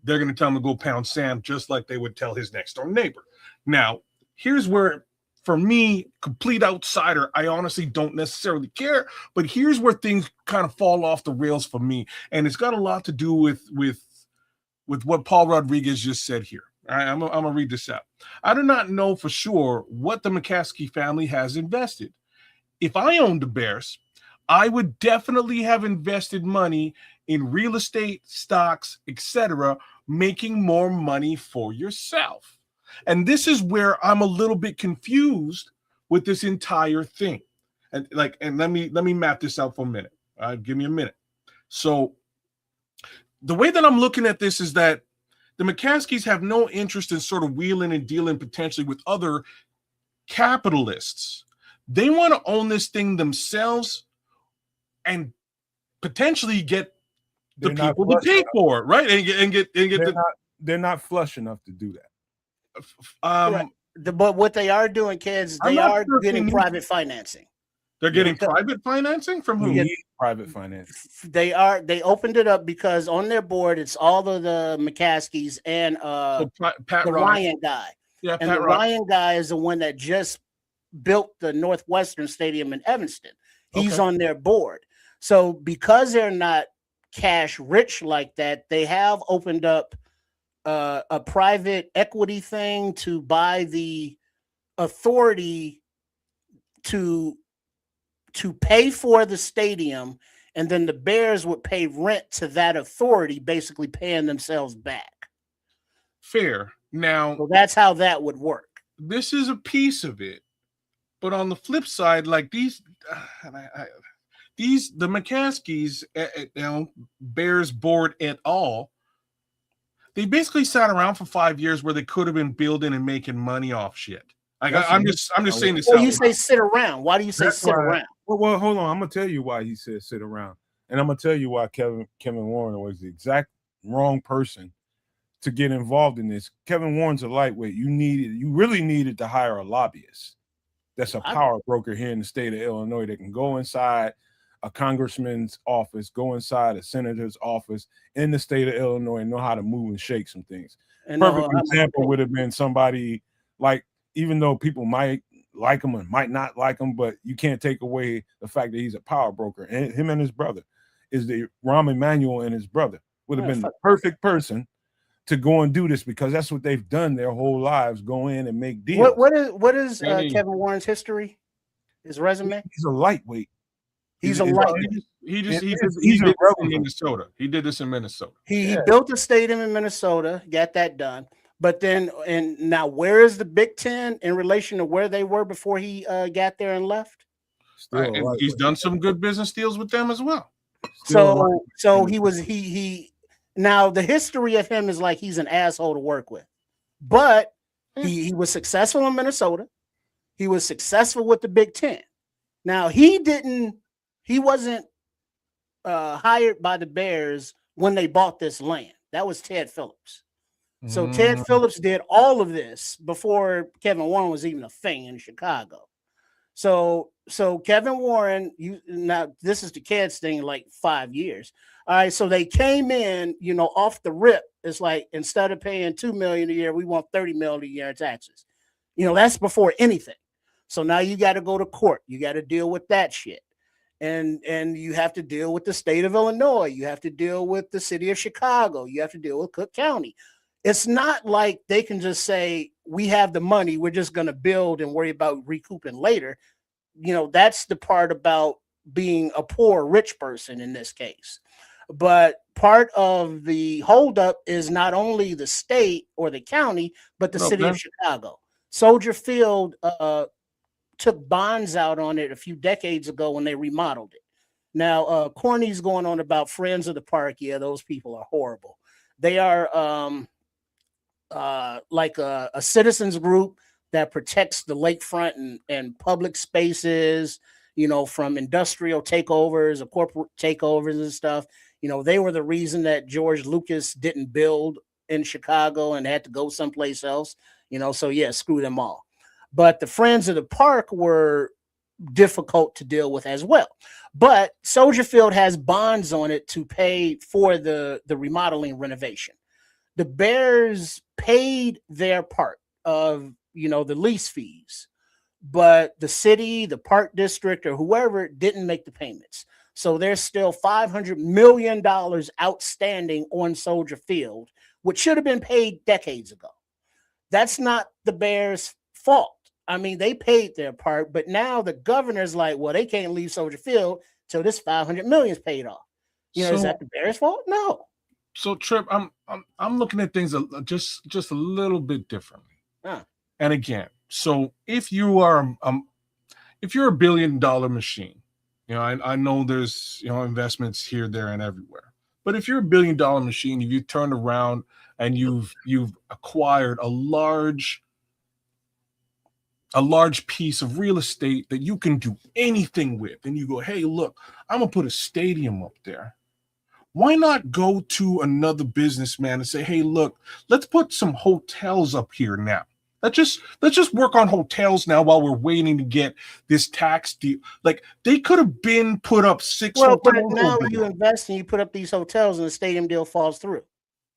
They're going to tell him to go pound sand, just like they would tell his next door neighbor. Now, here's where, for me, complete outsider, I honestly don't necessarily care, but here's where things kind of fall off the rails for me. And it's got a lot to do with what Paul Rodriguez just said here. All right, I'm going to read this out. I do not know for sure what the McCaskey family has invested. If I owned the Bears, I would definitely have invested money in real estate, stocks, etc., making more money for yourself. And this is where I'm a little bit confused with this entire thing. And let me map this out for a minute. Give me a minute. So the way that I'm looking at this is that the McCaskeys have no interest in sort of wheeling and dealing potentially with other capitalists. They want to own this thing themselves and potentially get the people to pay for it, right? And get they're not flush enough to do that. But what they are doing, kids, they are getting private financing. They're getting private financing from who? Private financing. They opened it up because on their board it's all of the McCaskeys and the Ryan guy. Yeah, and the Ryan guy is the one that just built the Northwestern Stadium in Evanston. He's on their board. So because they're not cash rich like that, they have opened up a private equity thing to buy the authority to pay for the stadium, and then the Bears would pay rent to that authority, basically paying themselves back. Fair. Now, so that's how that would work. This is a piece of it, but on the flip side, like the McCaskeys, Bears board et al., they basically sat around for 5 years where they could have been building and making money off shit. I'm just saying this. Well, you say sit around. Why do you say sit around? Well, hold on. I'm gonna tell you why he said sit around, and I'm gonna tell you why Kevin Warren was the exact wrong person to get involved in this. Kevin Warren's a lightweight. You really needed to hire a lobbyist. That's a power broker here in the state of Illinois that can go inside a congressman's office, go inside a senator's office in the state of Illinois and know how to move and shake some things. And perfect example would have been somebody like, even though people might like him and might not like him, but you can't take away the fact that he's a power broker. And him and his brother is the Rahm Emanuel and his brother would have been the perfect person to go and do this, because that's what they've done their whole lives, go in and make deals. What is Kevin Warren's history? His resume? He's a lightweight. He's a lightweight. He did this in Minnesota. He did this in Minnesota. He built a stadium in Minnesota, got that done. But then, and now, where is the Big Ten in relation to where they were before he got there and left? And he's done some good business deals with them as well. So he now the history of him is like he's an asshole to work with, but he was successful in Minnesota. He was successful with the Big Ten. Now he wasn't hired by the Bears when they bought this land. That was Ted Phillips. So Ted Phillips did all of this before Kevin Warren was even a thing in Chicago. So Kevin Warren, now this is the Cats thing, like 5 years. All right, so they came in, off the rip. It's like, instead of paying $2 million a year, we want $30 million a year in taxes. That's before anything. So now you got to go to court. You got to deal with that shit. And you have to deal with the state of Illinois. You have to deal with the city of Chicago. You have to deal with Cook County. It's not like they can just say, we have the money, we're just going to build and worry about recouping later. That's the part about being a poor rich person in this case. But part of the holdup is not only the state or the county, but the city of Chicago. Soldier Field took bonds out on it a few decades ago when they remodeled it. Now, Corny's going on about Friends of the Park. Yeah, those people are horrible. They are like a citizens group that protects the lakefront and public spaces, from industrial takeovers or corporate takeovers and stuff. They were the reason that George Lucas didn't build in Chicago and had to go someplace else, so yeah, screw them all. But the Friends of the Park were difficult to deal with as well. But Soldier Field has bonds on it to pay for the remodeling renovation. The Bears paid their part of, the lease fees, but the city, the park district, or whoever didn't make the payments. So there's still $500 million outstanding on Soldier Field, which should have been paid decades ago. That's not the Bears' fault. I mean, they paid their part, but now the governor's like, well, they can't leave Soldier Field till this $500 million is paid off. Is that the Bears' fault? No. So Trip, I'm looking at things just a little bit differently. And again, so if you're a $1 billion machine, I know there's investments here, there, and everywhere. But if you're a $1 billion machine, if you turn around and you've acquired a large piece of real estate that you can do anything with, and you go, hey, look, I'm gonna put a stadium up there. Why not go to another businessman and say, hey, look, let's put some hotels up here now. Let's just work on hotels now while we're waiting to get this tax deal. Like, they could have been put up 6 hotels. But now you invest and you put up these hotels and the stadium deal falls through.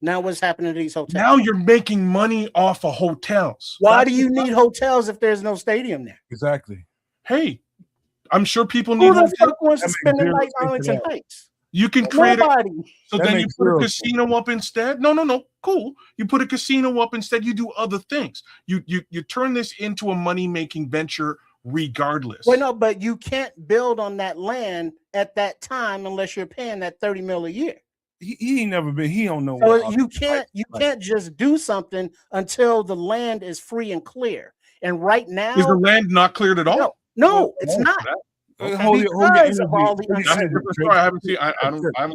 Now what's happening to these hotels? Now you're making money off of hotels. Why do you need hotels if there's no stadium there? Exactly. Hey, I'm sure people need hotels. Who the fuck wants to spend the night in Arlington Heights? You can create Nobody. So then you put a casino up instead. No, cool. You put a casino up instead. You do other things. You turn this into a money-making venture regardless. Well, no, but you can't build on that land at that time unless you're paying that $30 million a year. He ain't never been. He don't know. So you can't just do something until the land is free and clear. And right now, is the land not cleared at all? No, it's not. Okay. Hold your energy. I haven't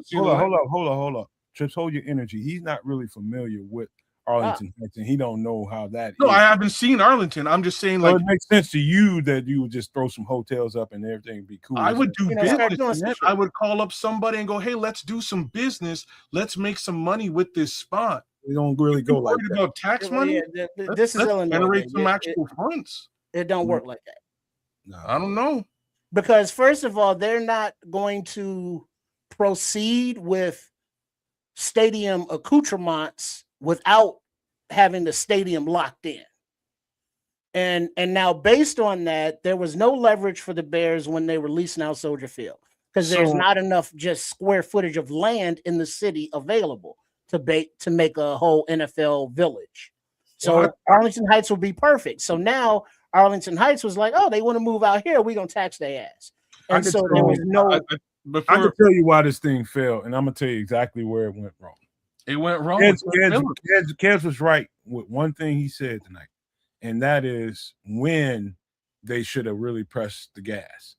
seen. Hold up. Trips, hold your energy. He's not really familiar with Arlington Heights, and he don't know how that. No, I haven't seen Arlington. I'm just saying, it makes sense to you that you would just throw some hotels up and everything be cool. I would do business. I would call up somebody and go, "Hey, let's do some business. Let's make some money with this spot." We don't really go like that. About tax money. This is Illinois. Generate some actual funds. It don't work like that. No, I don't know. Because first of all, they're not going to proceed with stadium accoutrements without having the stadium locked in. And now based on that, there was no leverage for the Bears when they were leasing out Soldier Field because there's So- not enough just square footage of land in the city available to make a whole NFL village. So Well, Arlington Heights will be perfect. So now Arlington Heights was like, oh, they want to move out here. We're going to tax their ass. I And could so tell there was you- no. I before can tell you why this thing failed, and I'm gonna tell you exactly where it went wrong. it went wrong. Kez was right with one thing he said tonight, and that is when they should have really pressed the gas.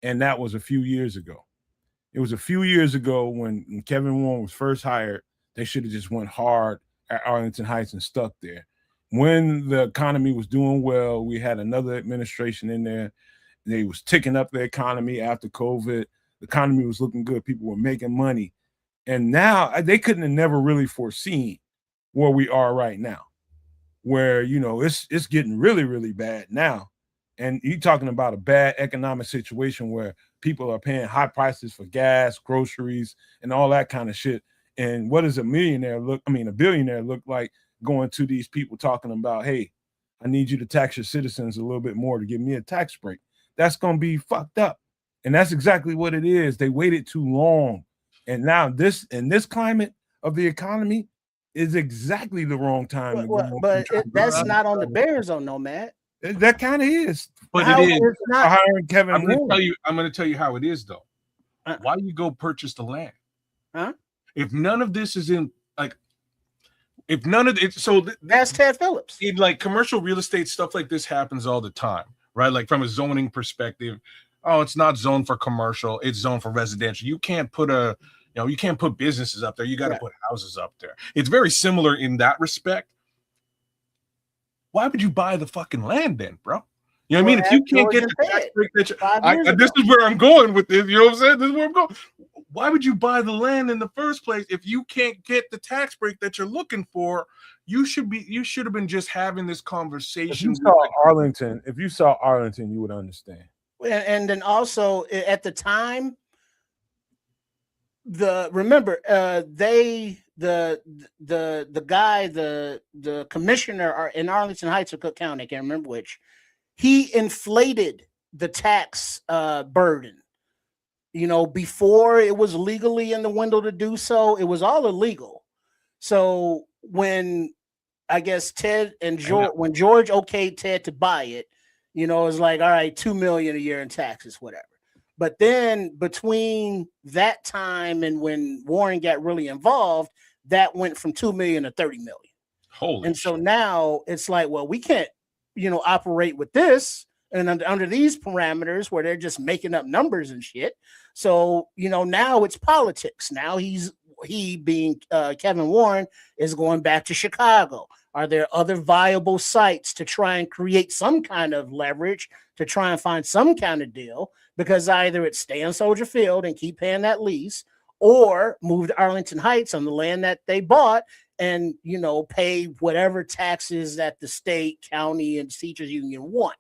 And that was a few years ago. It was a few years ago when Kevin Warren was first hired. They should have just went hard at Arlington Heights and stuck there. When the economy was doing well, we had another administration in there. They was ticking up the economy after COVID. The economy was looking good. People were making money. And now they couldn't have never really foreseen where we are right now, where, you know, it's getting really, really bad now. And you're talking about a bad economic situation where people are paying high prices for gas, groceries, and all that kind of shit. And what does a billionaire look like going to these people talking about, hey, I need you to tax your citizens a little bit more to give me a tax break? That's going to be fucked up. And that's exactly what it is. They waited too long. And now this climate of the economy is exactly the wrong time to go. But that's not on the Bears, though, no, Matt. That kind of is. But How it is. is not? Hiring Kevin I'm going Warren. to tell you how it is, though. Why you go purchase the land? Huh? If none of this is in, like, if none of it, so That's Ted Phillips. in like commercial real estate, stuff like this happens all the time, right? Like from a zoning perspective, oh, it's not zoned for commercial, it's zoned for residential. You can't put you can't put businesses up there. You got to put houses up there. It's very similar in that respect. Why would you buy the fucking land then, bro? You know what I mean? If you can't get the tax break that this is where I'm going with this. You know what I'm saying? This is where I'm going. Why would you buy the land in the first place if you can't get the tax break that you're looking for? You should have been just having this conversation. If you saw Arlington, you would understand. And then also at the time, the commissioner in Arlington Heights or Cook County, I can't remember which, he inflated the tax burden. You know, before it was legally in the window to do so, it was all illegal. So when I guess when George okayed Ted to buy it, you know, it's like, all right, $2 million a year in taxes, whatever. But then between that time and when Warren got really involved, that went from 2 million to 30 million. Holy and so now it's like, well, we can't, you know, operate with this and under these parameters where they're just making up numbers and shit. So, you know, now it's politics. Now he being Kevin Warren is going back to Chicago. Are there other viable sites to try and create some kind of leverage to try and find some kind of deal? Because either it's stay on Soldier Field and keep paying that lease, or move to Arlington Heights on the land that they bought and, you know, pay whatever taxes that the state, county, and teachers union want.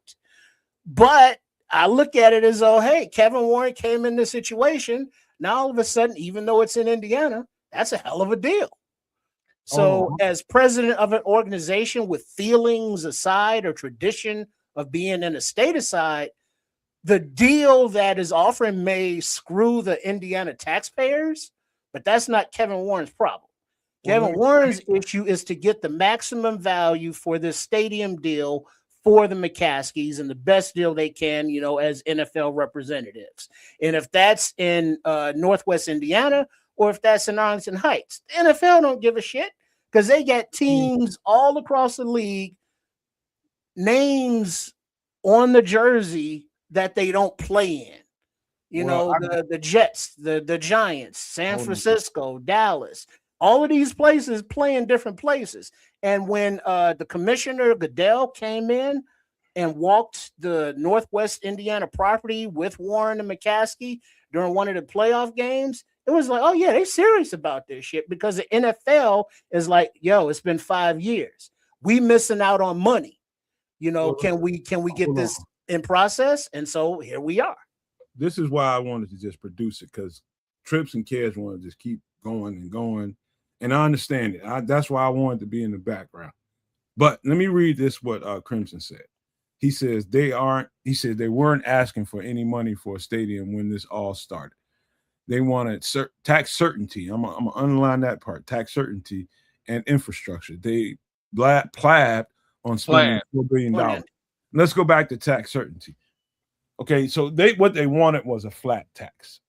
But I look at it as though, hey, Kevin Warren came in this situation. Now all of a sudden, even though it's in Indiana, that's a hell of a deal. So as president of an organization with feelings aside or tradition of being in a state aside, the deal that is offering may screw the Indiana taxpayers, but that's not Kevin Warren's problem. Kevin Warren's issue is to get the maximum value for this stadium deal for the McCaskies and the best deal they can, you know, as NFL representatives. And if that's in Northwest Indiana or if that's in Arlington Heights, the NFL don't give a shit because they got teams all across the league, names on the jersey that they don't play in. You know, the Jets, the Giants, San Francisco, Dallas, all of these places play in different places. And when the commissioner Goodell came in and walked the Northwest Indiana property with Warren and McCaskey during one of the playoff games, it was like, oh yeah, they're serious about this shit, because the NFL is like, yo, it's been 5 years. We missing out on money. You know, can we get this in process? And so here we are. This is why I wanted to just produce it, because Trips and Kez want to just keep going and going. And I understand it. That's why I wanted to be in the background. But let me read this, what Crimson said. He says they aren't. He said they weren't asking for any money for a stadium when this all started. They wanted tax certainty. I'm gonna underline that part: tax certainty and infrastructure. They plaid on spending $4 billion. Let's go back to tax certainty. Okay, so what they wanted was a flat tax.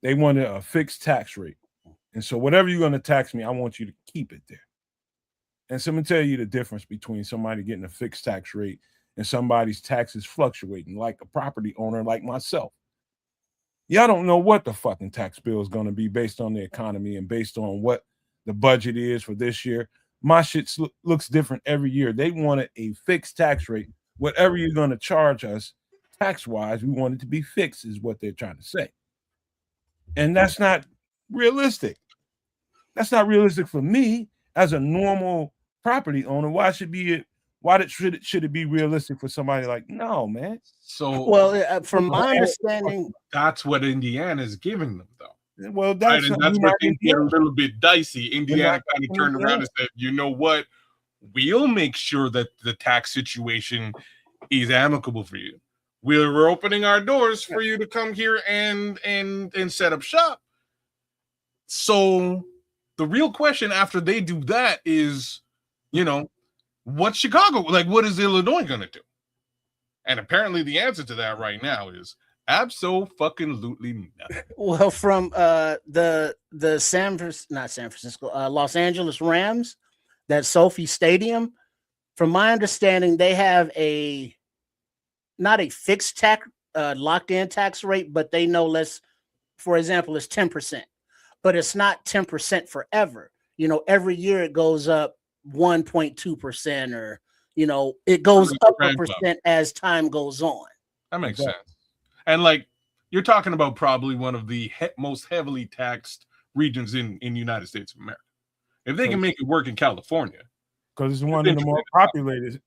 They wanted a fixed tax rate, and so whatever you're going to tax me, I want you to keep it there. And so I'm gonna tell you the difference between somebody getting a fixed tax rate and somebody's taxes fluctuating, like a property owner like myself. Y'all don't know what the fucking tax bill is going to be based on the economy and based on what the budget is for this year. My shit looks different every year. They wanted a fixed tax rate. Whatever you're going to charge us tax-wise, we want it to be fixed, is what they're trying to say. And that's not realistic. That's not realistic for me as a normal property owner. Should it be realistic for somebody like, no, man? So, well, from my understanding, that's what Indiana is giving them, though. Well, that's where things get a little bit dicey. Indiana kind of turned around and said, you know what? We'll make sure that the tax situation is amicable for you. We're opening our doors for you to come here and set up shop. So the real question after they do that is, what's Chicago? Like, what is Illinois going to do? And apparently the answer to that right now is abso-fucking-lutely nothing. Well, from the Los Angeles Rams, that Sophie Stadium, from my understanding, they have not a fixed tax, locked-in tax rate, but they know for example, it's 10%. But it's not 10% forever. Every year it goes up 1.2%, or it goes up a percent as time goes on. That makes sense. And like, you're talking about probably one of the most heavily taxed regions in the United States of America. If they can make it work in California, because it's one of the more populated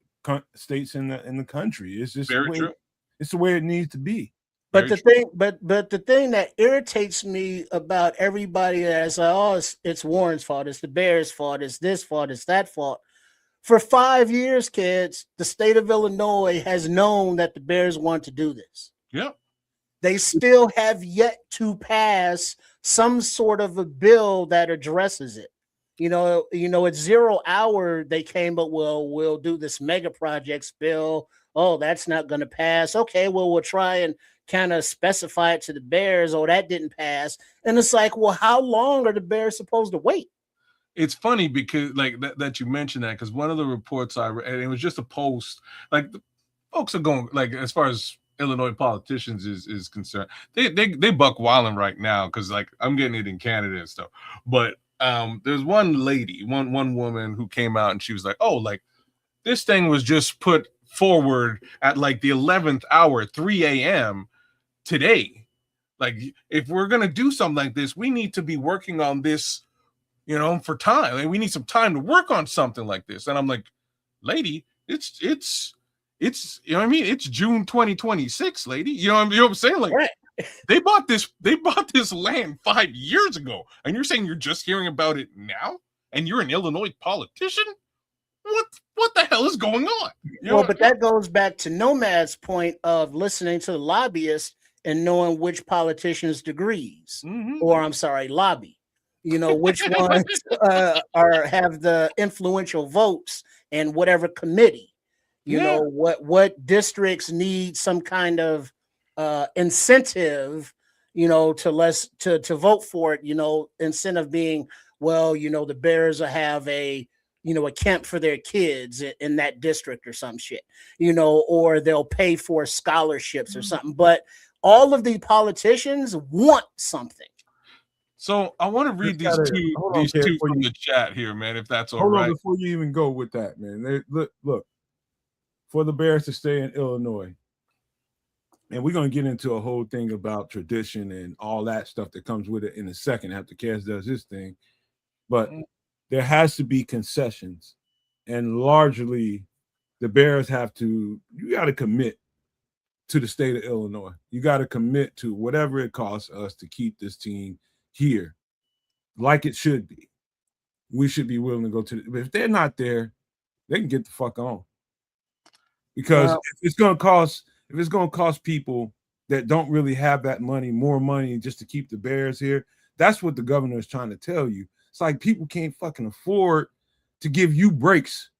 states in the country. It's just very true. It's the way it needs to be. But the thing that irritates me about everybody that's like, it's Warren's fault, it's the Bears' fault, it's this fault, it's that fault. For 5 years, kids, the state of Illinois has known that the Bears want to do this. Yep. They still have yet to pass some sort of a bill that addresses it. At 0 hour, they came up, well, we'll do this mega projects bill. Oh, that's not going to pass. Okay, well, we'll try and kind of specify it to the Bears. Oh, that didn't pass. And it's like, well, how long are the Bears supposed to wait? It's funny because like that you mentioned that, because one of the reports I read, and it was just a post, like the folks are going, like, as far as Illinois politicians is concerned, they buck wilding right now, because like I'm getting it in Canada and stuff. But there's one lady, one woman who came out and she was like, oh, like this thing was just put forward at like the 11th hour, 3 a.m. today. Like, if we're gonna do something like this, we need to be working on this, for time. Like, we need some time to work on something like this. And I'm like, lady, it's it's June 2026, lady. You know what I'm saying? Like, right. they bought this land 5 years ago, and you're saying you're just hearing about it now, and you're an Illinois politician? What the hell is going on? But that goes back to Nomad's point of listening to the lobbyists and knowing which politicians' degrees, or I'm sorry, lobby. Which ones have the influential votes and whatever committee. What districts need some kind of incentive, to vote for it. Incentive being, well, the Bears have a camp for their kids in that district or some shit, or they'll pay for scholarships or something. But all of the politicians want something. So I want to read these two from the chat here, man, if that's all right. Hold on, before you even go with that, man. Look, for the Bears to stay in Illinois, and we're going to get into a whole thing about tradition and all that stuff that comes with it in a second after Cass does his thing. But there has to be concessions, and largely the Bears you got to commit to the state of Illinois. You got to commit to whatever it costs us to keep this team here like it should be. We should be willing to go but if they're not there, they can get the fuck on. Because Well, if it's gonna cost people that don't really have that money more money just to keep the Bears here, that's what the governor is trying to tell you. It's like people can't fucking afford to give you breaks.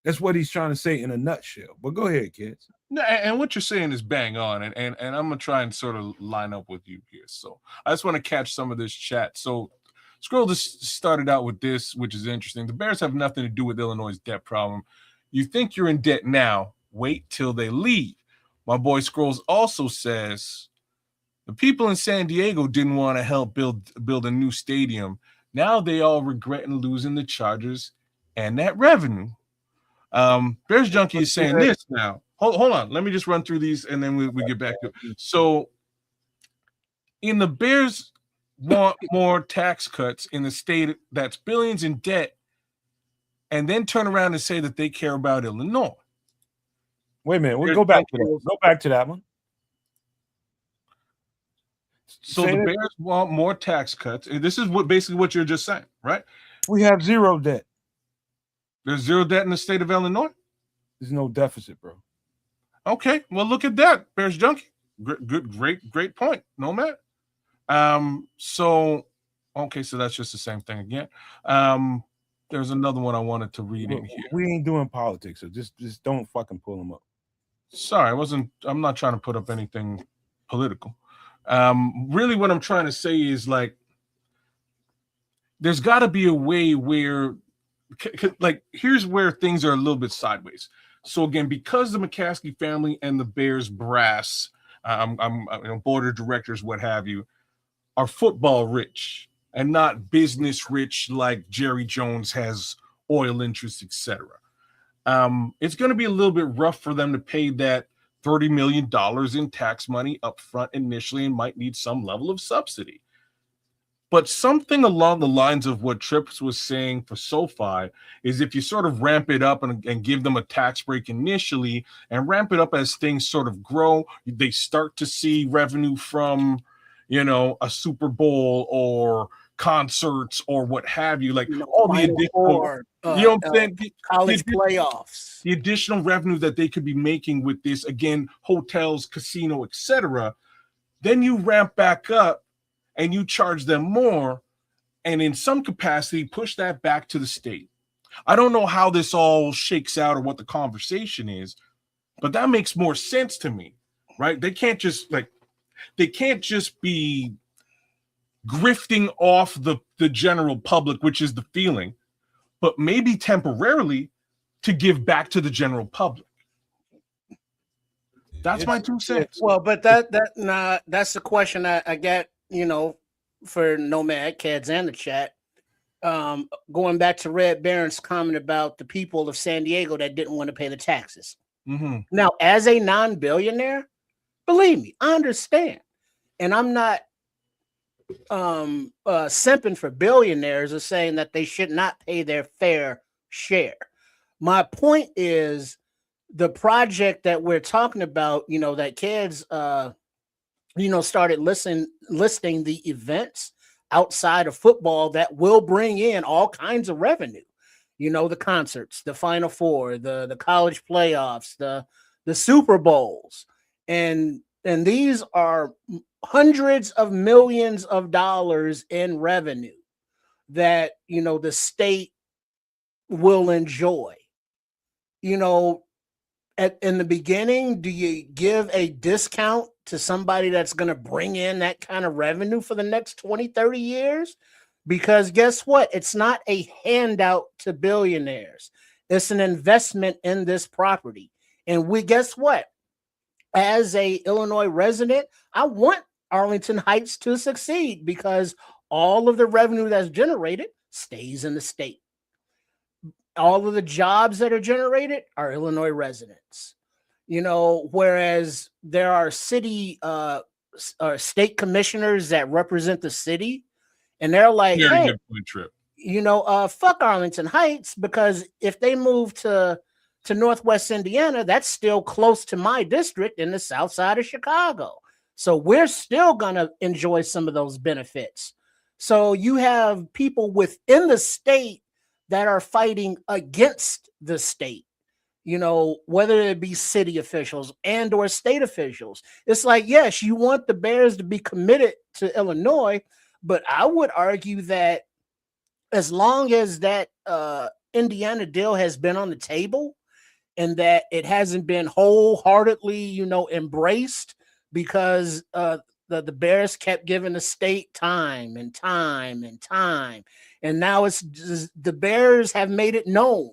That's what he's trying to say in a nutshell. But go ahead, kids. No, and what you're saying is bang on, and I'm gonna try and sort of line up with you here. So I just want to catch some of this chat. So Scroll just started out with this, which is interesting. The Bears have nothing to do with Illinois' debt problem. You think you're in debt now, wait till they leave. My boy Scrolls also says the people in San Diego didn't want to help build a new stadium. Now they all regretting losing the Chargers and that revenue. Bears Junkie is saying this now. Hold on. Let me just run through these and then we get back to it. So in the Bears want more tax cuts in the state that's billions in debt and then turn around and say that they care about Illinois. Wait a minute. We'll go back to that. Go back to that one. So the Bears want more tax cuts. And this is basically what you're just saying, right? We have zero debt. There's zero debt in the state of Illinois? There's no deficit, bro. Okay, well, look at that, Bears Junkie. Great point. No matter. So that's just the same thing again. There's another one I wanted to read in here. We ain't doing politics, so just don't fucking pull them up. Sorry, I'm not trying to put up anything political. Really what I'm trying to say is like, there's got to be a way where, like, here's where things are a little bit sideways. So again, because the McCaskey family and the Bears brass, board of directors, what have you, are football rich and not business rich like Jerry Jones has oil interests, etc. It's going to be a little bit rough for them to pay that $30 million in tax money up front initially and might need some level of subsidy. But something along the lines of what Trips was saying for SoFi is if you sort of ramp it up and give them a tax break initially and ramp it up as things sort of grow, they start to see revenue from, a Super Bowl or concerts or what have you, like all the additional, college playoffs, the additional revenue that they could be making with this, again, hotels, casino, etc. Then you ramp back up and you charge them more, and in some capacity, push that back to the state. I don't know how this all shakes out or what the conversation is, but that makes more sense to me, right? They can't just be grifting off the general public, which is the feeling, but maybe temporarily to give back to the general public. That's my 2 cents. Well, but that's the question I get, for Nomad Kids and the chat. Going back to Red Baron's comment about the people of San Diego that didn't want to pay the taxes. Mm-hmm. Now, as a non-billionaire, believe me, I understand. And I'm not simping for billionaires or saying that they should not pay their fair share. My point is the project that we're talking about, that kids started listing the events outside of football that will bring in all kinds of revenue. The concerts, the Final Four, the college playoffs, the Super Bowls, and these are hundreds of millions of dollars in revenue that the state will enjoy. In the beginning, do you give a discount to somebody that's going to bring in that kind of revenue for the next 20, 30 years? Because guess what? It's not a handout to billionaires. It's an investment in this property. And guess what? As a Illinois resident, I want Arlington Heights to succeed because all of the revenue that's generated stays in the state. All of the jobs that are generated are Illinois residents, whereas there are city state commissioners that represent the city, and they're like, hey, good point, Trip. Fuck Arlington Heights, because if they move to Northwest Indiana, that's still close to my district in the south side of Chicago. So we're still going to enjoy some of those benefits. So you have people within the state that are fighting against the state. you know, whether it be city officials and or state officials. It's like, yes, you want the Bears to be committed to Illinois, but I would argue that as long as that Indiana deal has been on the table and that it hasn't been wholeheartedly, you know, embraced, because the Bears kept giving the state time and time and time, and now it's just, the Bears have made it known,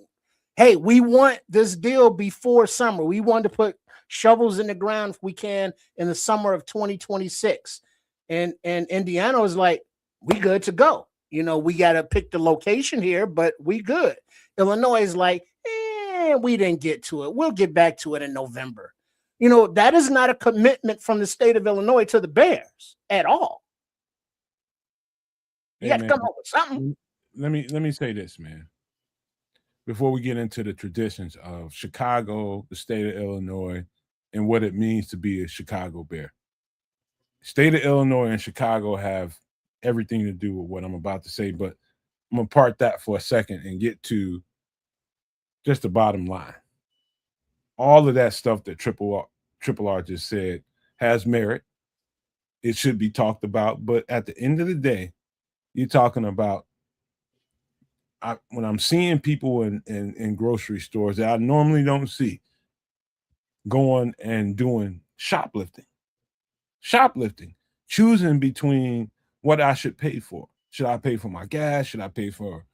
hey, we want this deal before summer. We want to put shovels in the ground if we can in the summer of 2026. And Indiana was like, we good to go. You know, we got to pick the location here, but we good. Illinois is like, we didn't get to it. We'll get back to it in November. You know, that is not a commitment from the state of Illinois to the Bears at all. You got to come up with something. Let me say this, man. Before we get into the traditions of Chicago, the state of Illinois, and what it means to be a Chicago Bear. State of Illinois and Chicago have everything to do with what I'm about to say, but I'm going to park that for a second and get to just the bottom line. All of that stuff that Triple R just said has merit. It should be talked about, but at the end of the day, you're talking about when I'm seeing people in grocery stores that I normally don't see going and doing shoplifting, choosing between what I should pay for. Should I pay for my gas? Should I pay for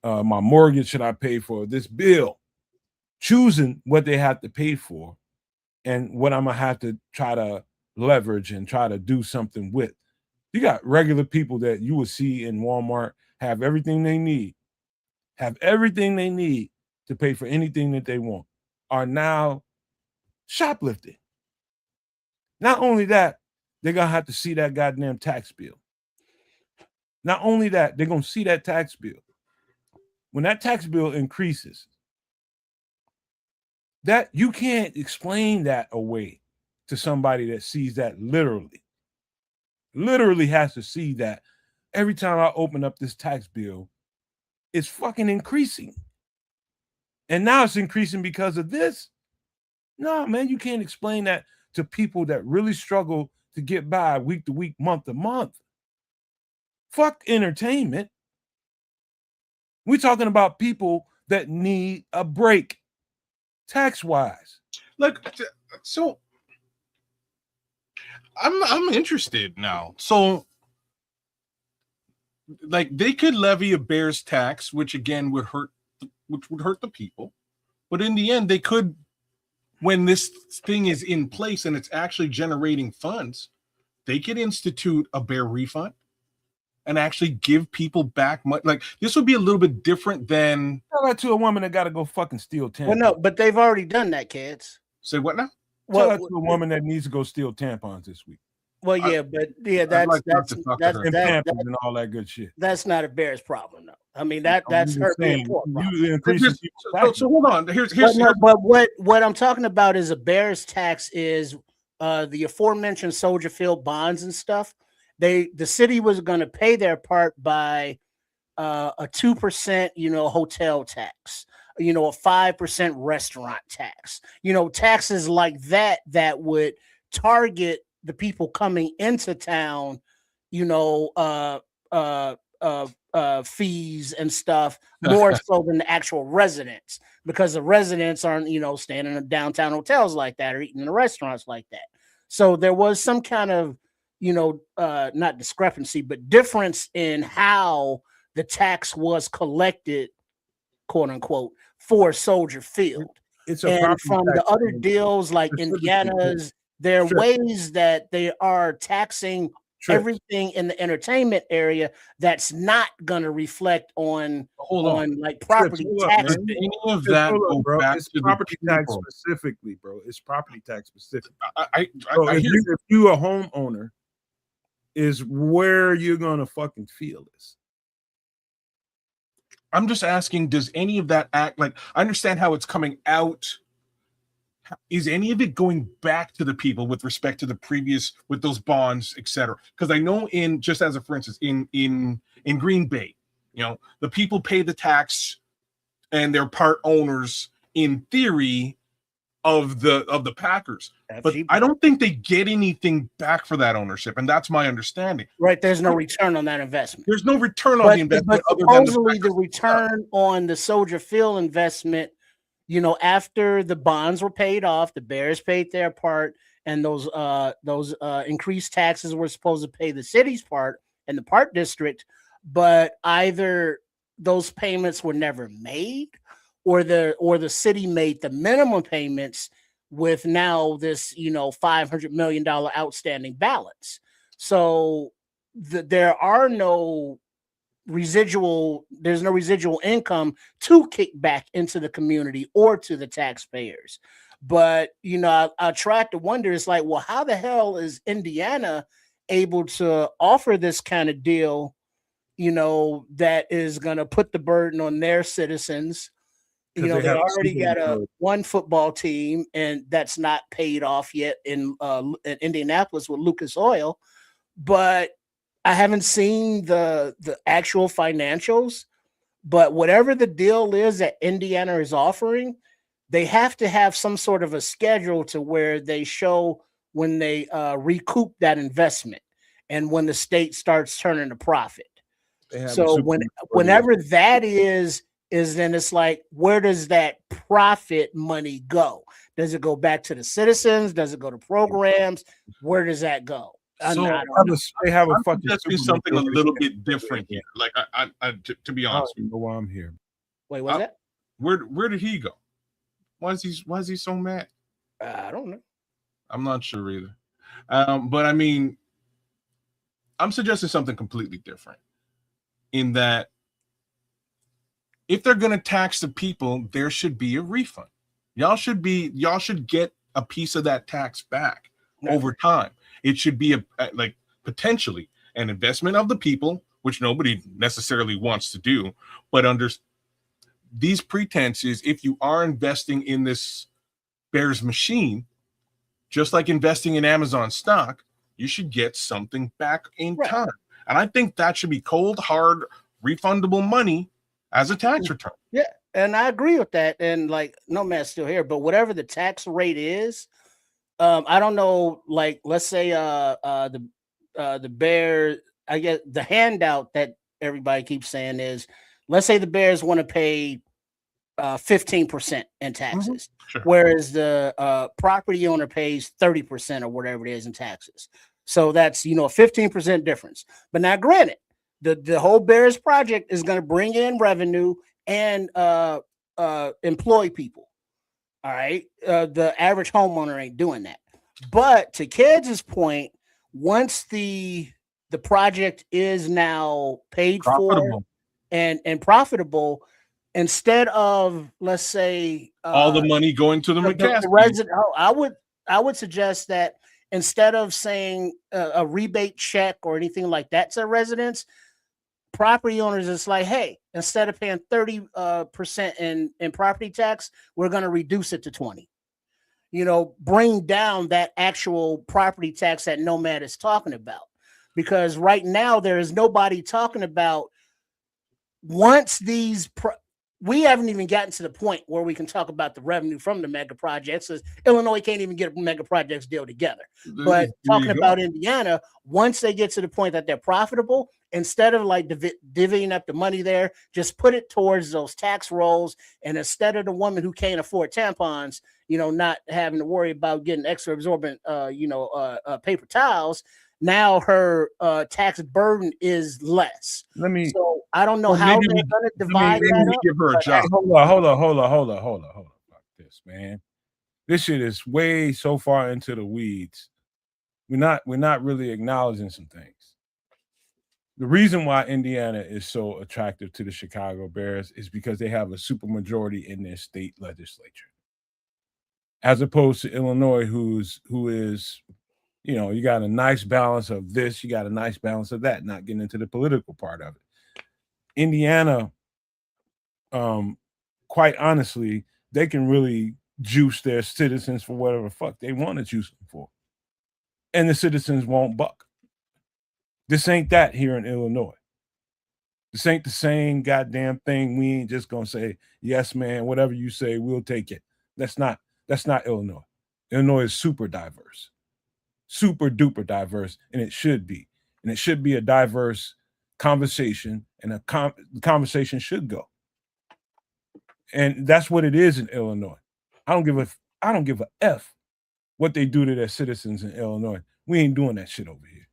my mortgage? Should I pay for this bill? Choosing what they have to pay for and what I'm going to have to try to leverage and try to do something with. You got regular people that you will see in Walmart have everything they need to pay for anything that they want, are now shoplifting. Not only that, they're going to have to see that goddamn tax bill. Not only that, they're going to see that tax bill. When that tax bill increases, that you can't explain that away to somebody that sees that literally has to see that every time I open up this tax bill, it's fucking increasing. And now it's increasing because of this. No, man, you can't explain that to people that really struggle to get by week to week, month to month. Fuck entertainment. We're talking about people that need a break, tax-wise. Look, so I'm interested now. So, like, they could levy a Bears tax, which again would hurt the people. But in the end, they could, when this thing is in place and it's actually generating funds, they could institute a Bear refund and actually give people back money. Like, this would be a little bit different than Tell that to a woman that got to go fucking steal tampons. Well, no, but they've already done that, kids. Say what now? Tell that to a woman that needs to go steal tampons this week. Well, yeah, I'd like to talk to her. And pampers and all that good shit. that's not a Bears problem, though. I mean, that's her being poor problem. You increase So hold on. Here's But what I'm talking about is a Bears tax is the aforementioned Soldier Field bonds and stuff. The city was going to pay their part by a 2%, hotel tax, a 5% restaurant tax, taxes like that would target the people coming into town, fees and stuff more so than the actual residents, because the residents aren't, staying in the downtown hotels like that or eating in the restaurants like that. So there was some kind of, not discrepancy, but difference in how the tax was collected, quote unquote, for Soldier Field. And from the other deals like Indiana's, there are ways that they are taxing everything in the entertainment area that's not going to reflect on like property tax. Any of that go back it's to property the tax people. specifically, bro. It's property tax specific. If you a homeowner, is where you're gonna fucking feel this. I'm just asking, does any of that act like, I understand how it's coming out. Is any of it going back to the people with respect to the previous, with those bonds, etc.? Because I know for instance, in Green Bay, the people pay the tax and they're part owners in theory, of the Packers. But FG. I don't think they get anything back for that ownership, and that's my understanding. Right, there's no return on that investment. There's no return on the investment but other than supposedly the return on the Soldier Field investment, you know, after the bonds were paid off, the Bears paid their part, and those increased taxes were supposed to pay the city's part and the park district, but either those payments were never made, or the city made the minimum payments with now this, you know, $500 million outstanding balance. So there's no residual income to kick back into the community or to the taxpayers. But, you know, I tried to wonder, it's like, well, how the hell is Indiana able to offer this kind of deal, you know, that is going to put the burden on their citizens? You know, they already got one football team, and that's not paid off yet in Indianapolis with Lucas Oil. But I haven't seen the actual financials. But whatever the deal is that Indiana is offering, they have to have some sort of a schedule to where they show when they recoup that investment and when the state starts turning a profit. So whenever that is then it's like, where does that profit money go? Does it go back to the citizens? Does it go to programs? Where does that go? So they have a fucking something a little bit different here. Like I to be honest, you know why I'm here. Wait, what's that? Where did he go? Why is he so mad? I don't know. I'm not sure either. But I mean, I'm suggesting something completely different. In that, if they're going to tax the people, there should be a refund. Y'all should get a piece of that tax back over time. It should be like potentially an investment of the people, which nobody necessarily wants to do. But under these pretenses, if you are investing in this Bears machine, just like investing in Amazon stock, you should get something back in time. And I think that should be cold, hard, refundable money as a tax return. Yeah, and I agree with that. And like, Nomad's still here, but whatever the tax rate is, I don't know. Like, let's say the Bears, I guess the handout that everybody keeps saying is, let's say the Bears want to pay 15% in taxes, whereas the property owner pays 30% or whatever it is in taxes. So that's, you know, a 15% difference. But now, granted, the whole Bears project is going to bring in revenue and employ people. All right. The average homeowner ain't doing that. But to Kids' point, once the project is now paid for and profitable, instead of, let's say, all the money going to the resident, I would suggest that instead of saying a rebate check or anything like that to residents, property owners, it's like, hey, instead of paying 30% in property tax, we're going to reduce it to 20. You know, bring down that actual property tax that Nomad is talking about. Because right now there is nobody talking about once these we haven't even gotten to the point where we can talk about the revenue from the mega projects. Illinois can't even get a mega projects deal together. But talking about Indiana, once they get to the point that they're profitable, instead of like divvying up the money there, just put it towards those tax rolls. And instead of the woman who can't afford tampons, you know, not having to worry about getting extra absorbent, paper towels, now her tax burden is less. So I don't know how they're going to divide that up. Give her a job. Hold on. Fuck this, man. This shit is way so far into the weeds. We're not really acknowledging some things. The reason why Indiana is so attractive to the Chicago Bears is because they have a supermajority in their state legislature, as opposed to Illinois, who is, you know, you got a nice balance of this, you got a nice balance of that, not getting into the political part of it. Indiana, quite honestly, they can really juice their citizens for whatever the fuck they want to juice them for. And the citizens won't buck. This ain't that here in Illinois. This ain't the same goddamn thing. We ain't just gonna say, yes, man, whatever you say, we'll take it. That's not Illinois. Illinois is super diverse, super duper diverse, and it should be. And it should be a diverse conversation, and the conversation should go. And that's what it is in Illinois. I don't give a F what they do to their citizens in Illinois. We ain't doing that shit over here.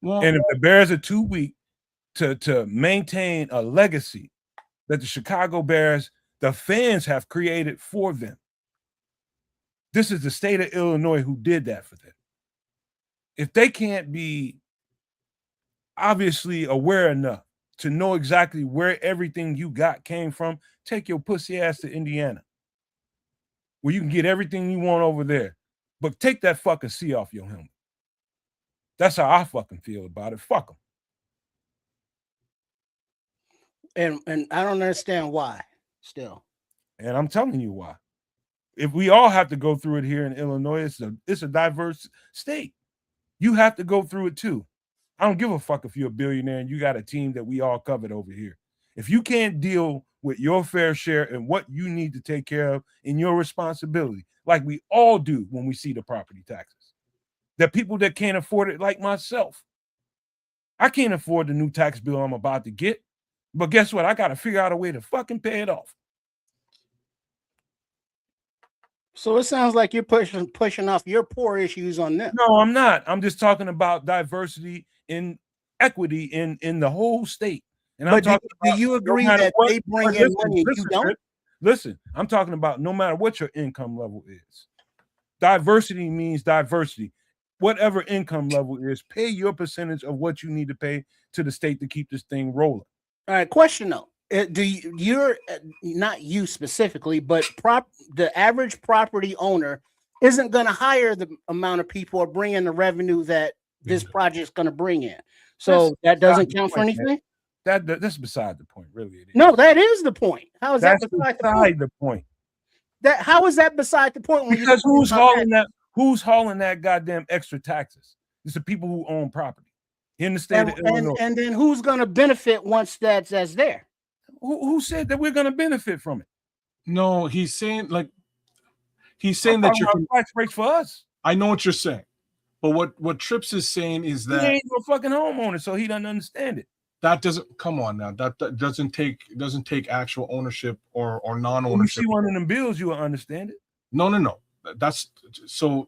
Well, And if the Bears are too weak to maintain a legacy that the Chicago Bears, the fans have created for them, this is the state of Illinois who did that for them. If they can't be obviously aware enough to know exactly where everything you got came from, take your pussy ass to Indiana, where you can get everything you want over there. But take that fucking C off your helmet. That's how I fucking feel about it. Fuck them. And I don't understand why still. And I'm telling you why. If we all have to go through it here in Illinois, it's a diverse state. You have to go through it too. I don't give a fuck if you're a billionaire and you got a team that we all covered over here. If you can't deal with your fair share and what you need to take care of in your responsibility, like we all do when we see the property taxes, the people that can't afford it, like myself, I can't afford the new tax bill I'm about to get, but guess what? I got to figure out a way to fucking pay it off. So it sounds like you're pushing off your poor issues on them. No, I'm not. I'm just talking about diversity and equity in the whole state. And but do you agree that they bring in money and you don't? Listen, I'm talking about no matter what your income level is. Diversity means diversity. Whatever income level is, pay your percentage of what you need to pay to the state to keep this thing rolling. All right, question though. You're not you specifically, but the average property owner isn't going to hire the amount of people or bring in the revenue that this project's going to bring in. So that doesn't count for anything. That's beside the point, really. It is. No, that is the point. How is that beside the point? How is that beside the point? Because who's hauling that goddamn extra taxes? It's the people who own property in the state of Illinois. And then who's going to benefit once that's there? Who said that we're going to benefit from it? No, he's saying that you're tax breaks for us. I know what you're saying, but what Trips is saying is that he ain't no fucking homeowner, so he doesn't understand it. That doesn't come on now. That doesn't take actual ownership or non-ownership. If you see one of them bills, you will understand it. No. That's so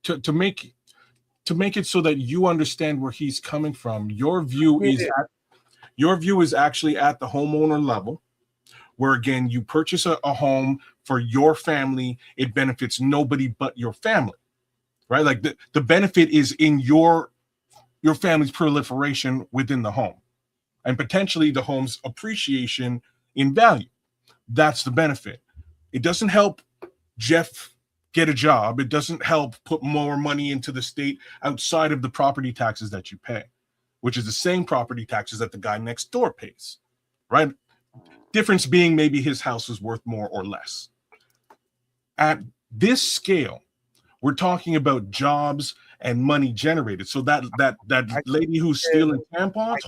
to make it so that you understand where he's coming from. Your view is actually at the homeowner level, where again you purchase a home for your family. It benefits nobody but your family, right? Like the benefit is in your family's proliferation within the home, and potentially the home's appreciation in value. That's the benefit. It doesn't help Jeff get a job. It doesn't help put more money into the state outside of the property taxes that you pay, which is the same property taxes that the guy next door pays, right? Difference being maybe his house is worth more or less. At this scale, we're talking about jobs and money generated. So that lady who's stealing tampons,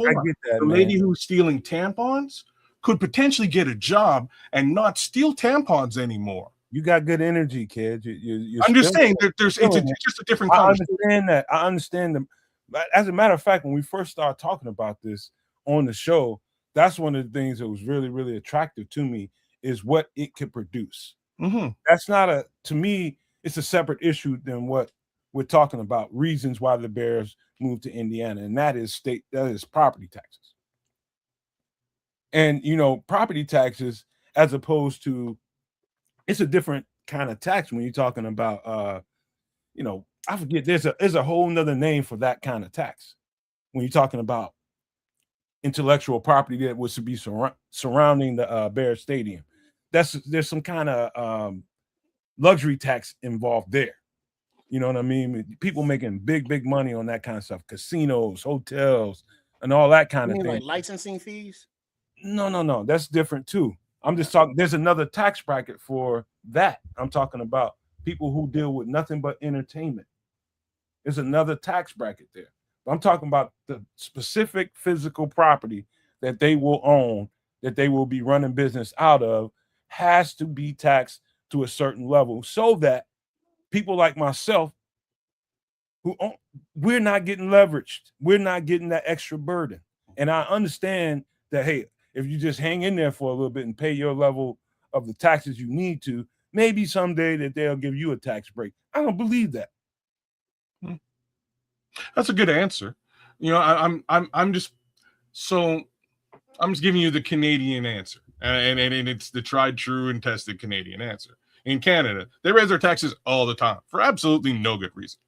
lady who's stealing tampons could potentially get a job and not steal tampons anymore. You got good energy, kid. I'm just saying that it's just a different conversation. I understand them. As a matter of fact, when we first started talking about this on the show, that's one of the things that was really, really attractive to me is what it could produce. Mm-hmm. That's not to me, it's a separate issue than what we're talking about, reasons why the Bears moved to Indiana, and that is property taxes. And, property taxes, as opposed to, it's a different kind of tax when you're talking about, I forget, there's a whole nother name for that kind of tax. When you're talking about intellectual property that was to be surrounding the Bear Stadium, there's some kind of luxury tax involved there. You know what I mean? People making big money on that kind of stuff, casinos, hotels, and all that kind of thing. Like licensing fees? No, that's different too. I'm just talking. There's another tax bracket for that. I'm talking about people who deal with nothing but entertainment. There's another tax bracket there. I'm talking about the specific physical property that they will own, that they will be running business out of, has to be taxed to a certain level so that people like myself we're not getting leveraged. We're not getting that extra burden. And I understand that, hey, if you just hang in there for a little bit and pay your level of the taxes you need to, maybe someday that they'll give you a tax break. I don't believe that. That's a good answer. I'm just giving you the Canadian answer, and it's the tried, true, and tested Canadian answer. In Canada, they raise their taxes all the time for absolutely no good reason.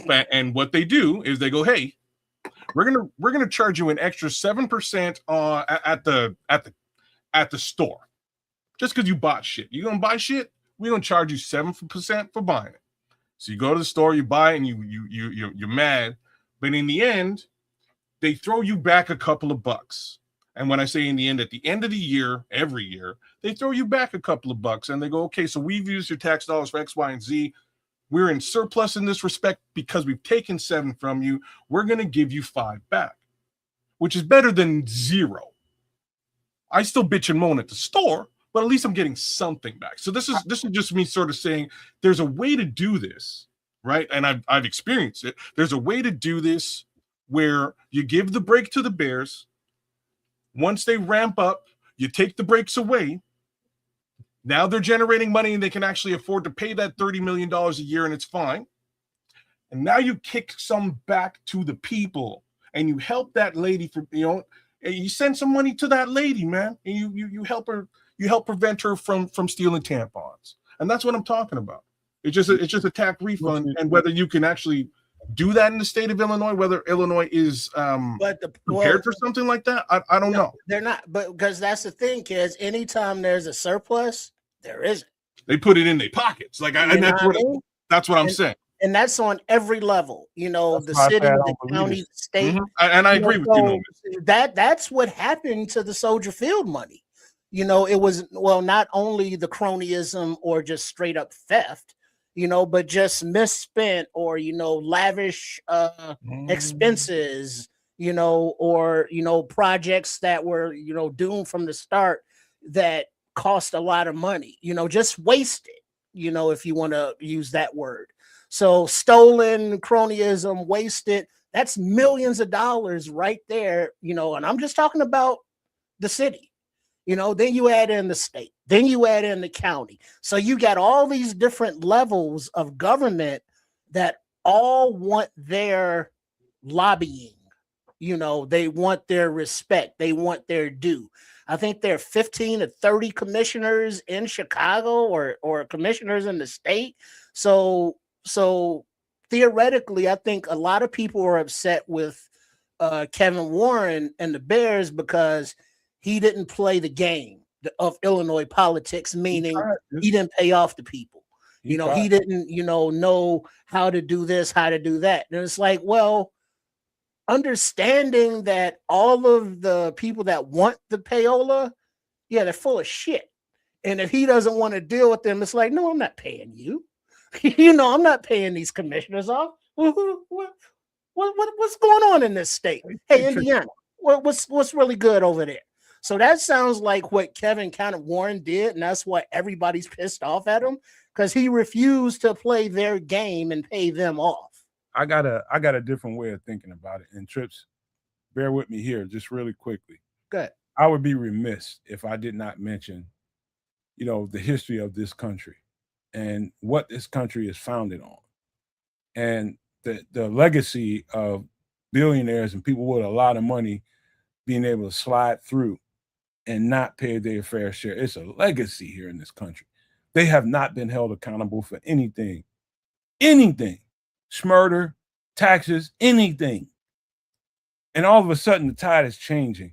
And what they do is they go, hey, we're gonna charge you an extra 7% at the store, just because you bought shit. You're gonna buy shit, we're gonna charge you 7% for buying it. So you go to the store, you buy it, and you're mad, but in the end, they throw you back a couple of bucks. And when I say in the end, at the end of the year, every year, they throw you back a couple of bucks, and they go, okay, so we've used your tax dollars for X, Y, and Z. We're in surplus in this respect because we've taken 7 from you. We're going to give you 5 back, which is better than 0. I still bitch and moan at the store, but at least I'm getting something back. So this is just me sort of saying there's a way to do this, right? And I've experienced it. There's a way to do this where you give the break to the Bears. Once they ramp up, you take the breaks away. Now they're generating money and they can actually afford to pay that $30 million a year, and it's fine. And now you kick some back to the people and you help that lady you send some money to that lady, man. And you help her, you help prevent her from stealing tampons. And that's what I'm talking about. It's just a tax refund, and whether you can actually do that in the state of Illinois, whether Illinois is prepared for something like that, I don't know. They're not, but because that's the thing, kids. Anytime there's a surplus, there isn't. They put it in their pockets, that's what I'm saying. And that's on every level. The city, the county, the state. Mm-hmm. And I agree with you. That's what happened to the Soldier Field money. It was not only the cronyism or just straight up theft, but just misspent or lavish expenses, or projects that were doomed from the start that cost a lot of money, just wasted, if you want to use that word. So stolen, cronyism, wasted, that's millions of dollars right there, and I'm just talking about the city. Then you add in the state, then you add in the county. So you got all these different levels of government that all want their lobbying. They want their respect. They want their due. I think there are 15 to 30 commissioners in Chicago or commissioners in the state. So theoretically, I think a lot of people are upset with Kevin Warren and the Bears because he didn't play the game of Illinois politics, meaning he didn't pay off the people. He didn't, know how to do this, how to do that. And it's like, well, understanding that all of the people that want the payola, they're full of shit. And if he doesn't want to deal with them, it's like, no, I'm not paying you. I'm not paying these commissioners off. What's going on in this state? Hey, Indiana, what's really good over there? So that sounds like what Kevin Warren did, and that's why everybody's pissed off at him, because he refused to play their game and pay them off. I got a different way of thinking about it. And Trips, bear with me here just really quickly. Good. I would be remiss if I did not mention, the history of this country and what this country is founded on. And the legacy of billionaires and people with a lot of money being able to slide through and not pay their fair share. It's a legacy here in this country. They have not been held accountable for anything. Smurder, taxes, anything. And all of a sudden the tide is changing.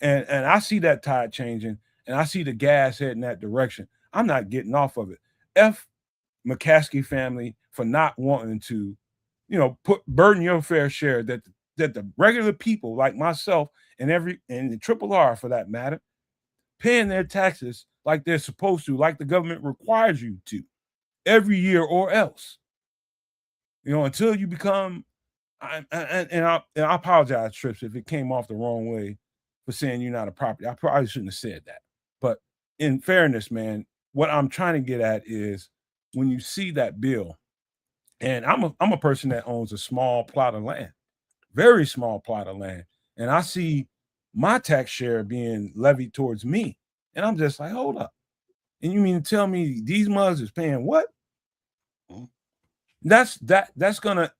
And I see that tide changing, and I see the gas heading that direction. I'm not getting off of it. F McCaskey family for not wanting to, burden your fair share that the regular people like myself and the Triple R for that matter, paying their taxes like they're supposed to, like the government requires you to every year or else. Until you become, and I apologize, Trips, if it came off the wrong way for saying you're not a property. I probably shouldn't have said that. But in fairness, man, what I'm trying to get at is when you see that bill, and I'm a person that owns a small plot of land, very small plot of land, and I see my tax share being levied towards me, and I'm just like, hold up. And you mean to tell me these mothers is paying what? That's gonna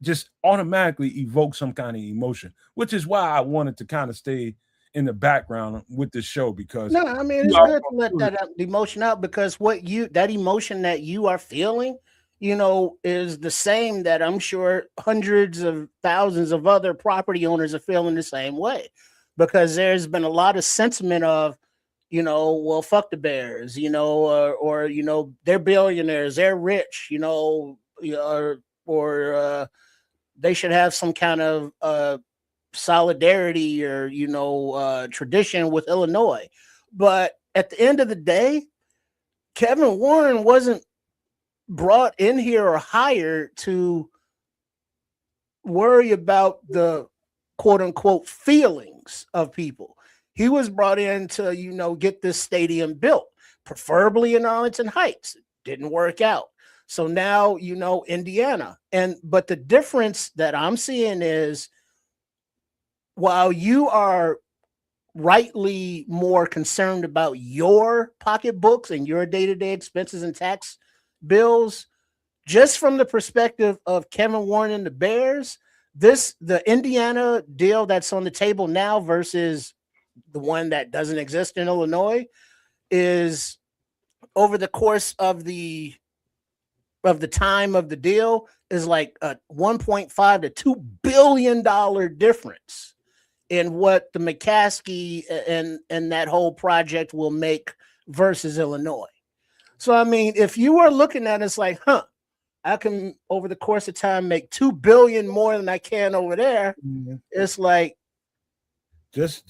just automatically evoke some kind of emotion, which is why I wanted to kind of stay in the background with this show, because No, I mean, it's good to let that emotion out, because that emotion that you are feeling, is the same that I'm sure hundreds of thousands of other property owners are feeling the same way, because there's been a lot of sentiment of, well, fuck the Bears, or they're billionaires, they're rich, or they should have some kind of solidarity or tradition with Illinois. But at the end of the day, Kevin Warren wasn't brought in here or hired to worry about the quote unquote feelings of people. He was brought in to get this stadium built, preferably in Arlington Heights. It didn't work out. So now Indiana. But the difference that I'm seeing is, while you are rightly more concerned about your pocketbooks and your day-to-day expenses and tax bills, just from the perspective of Kevin Warren and the Bears, the Indiana deal that's on the table now versus the one that doesn't exist in Illinois is, over the course of the time of the deal, is like a $1.5 to $2 billion difference in what the McCaskey and that whole project will make versus Illinois. So, I mean, if you are looking at it, it's like, I can, over the course of time, make $2 billion more than I can over there. Mm-hmm. It's like, just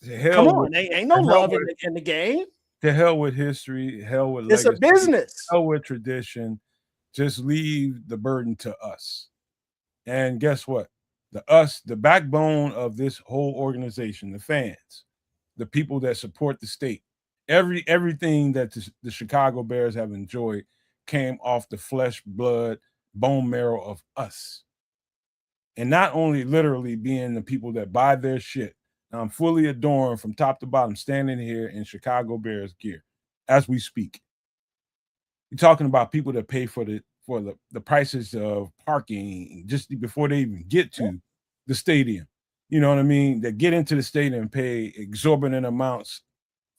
hell. Come on, ain't no love in the game. To hell with history, hell with legacy. It's a business. Hell with tradition. Just leave the burden to us. And guess what? The backbone of this whole organization, the fans, the people that support the state, everything that the Chicago Bears have enjoyed came off the flesh, blood, bone marrow of us. And not only literally being the people that buy their shit. Now, I'm fully adorned from top to bottom, standing here in Chicago Bears gear as we speak. You're talking about people that pay for the prices of parking just before they even get to the stadium. You know what I mean? They get into the stadium and pay exorbitant amounts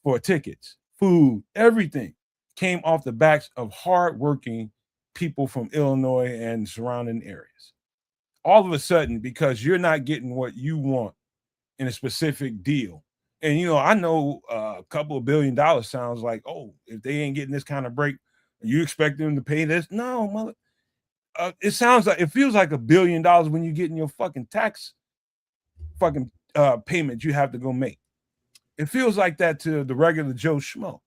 for tickets, food, everything came off the backs of hardworking people from Illinois and surrounding areas. All of a sudden, because you're not getting what you want in a specific deal. And, I know a couple of $1 billion sounds like, oh, if they ain't getting this kind of break, you expect them to pay this? No, mother. It feels like $1 billion when you're getting your fucking tax payment you have to go make. It feels like that to the regular Joe Schmo.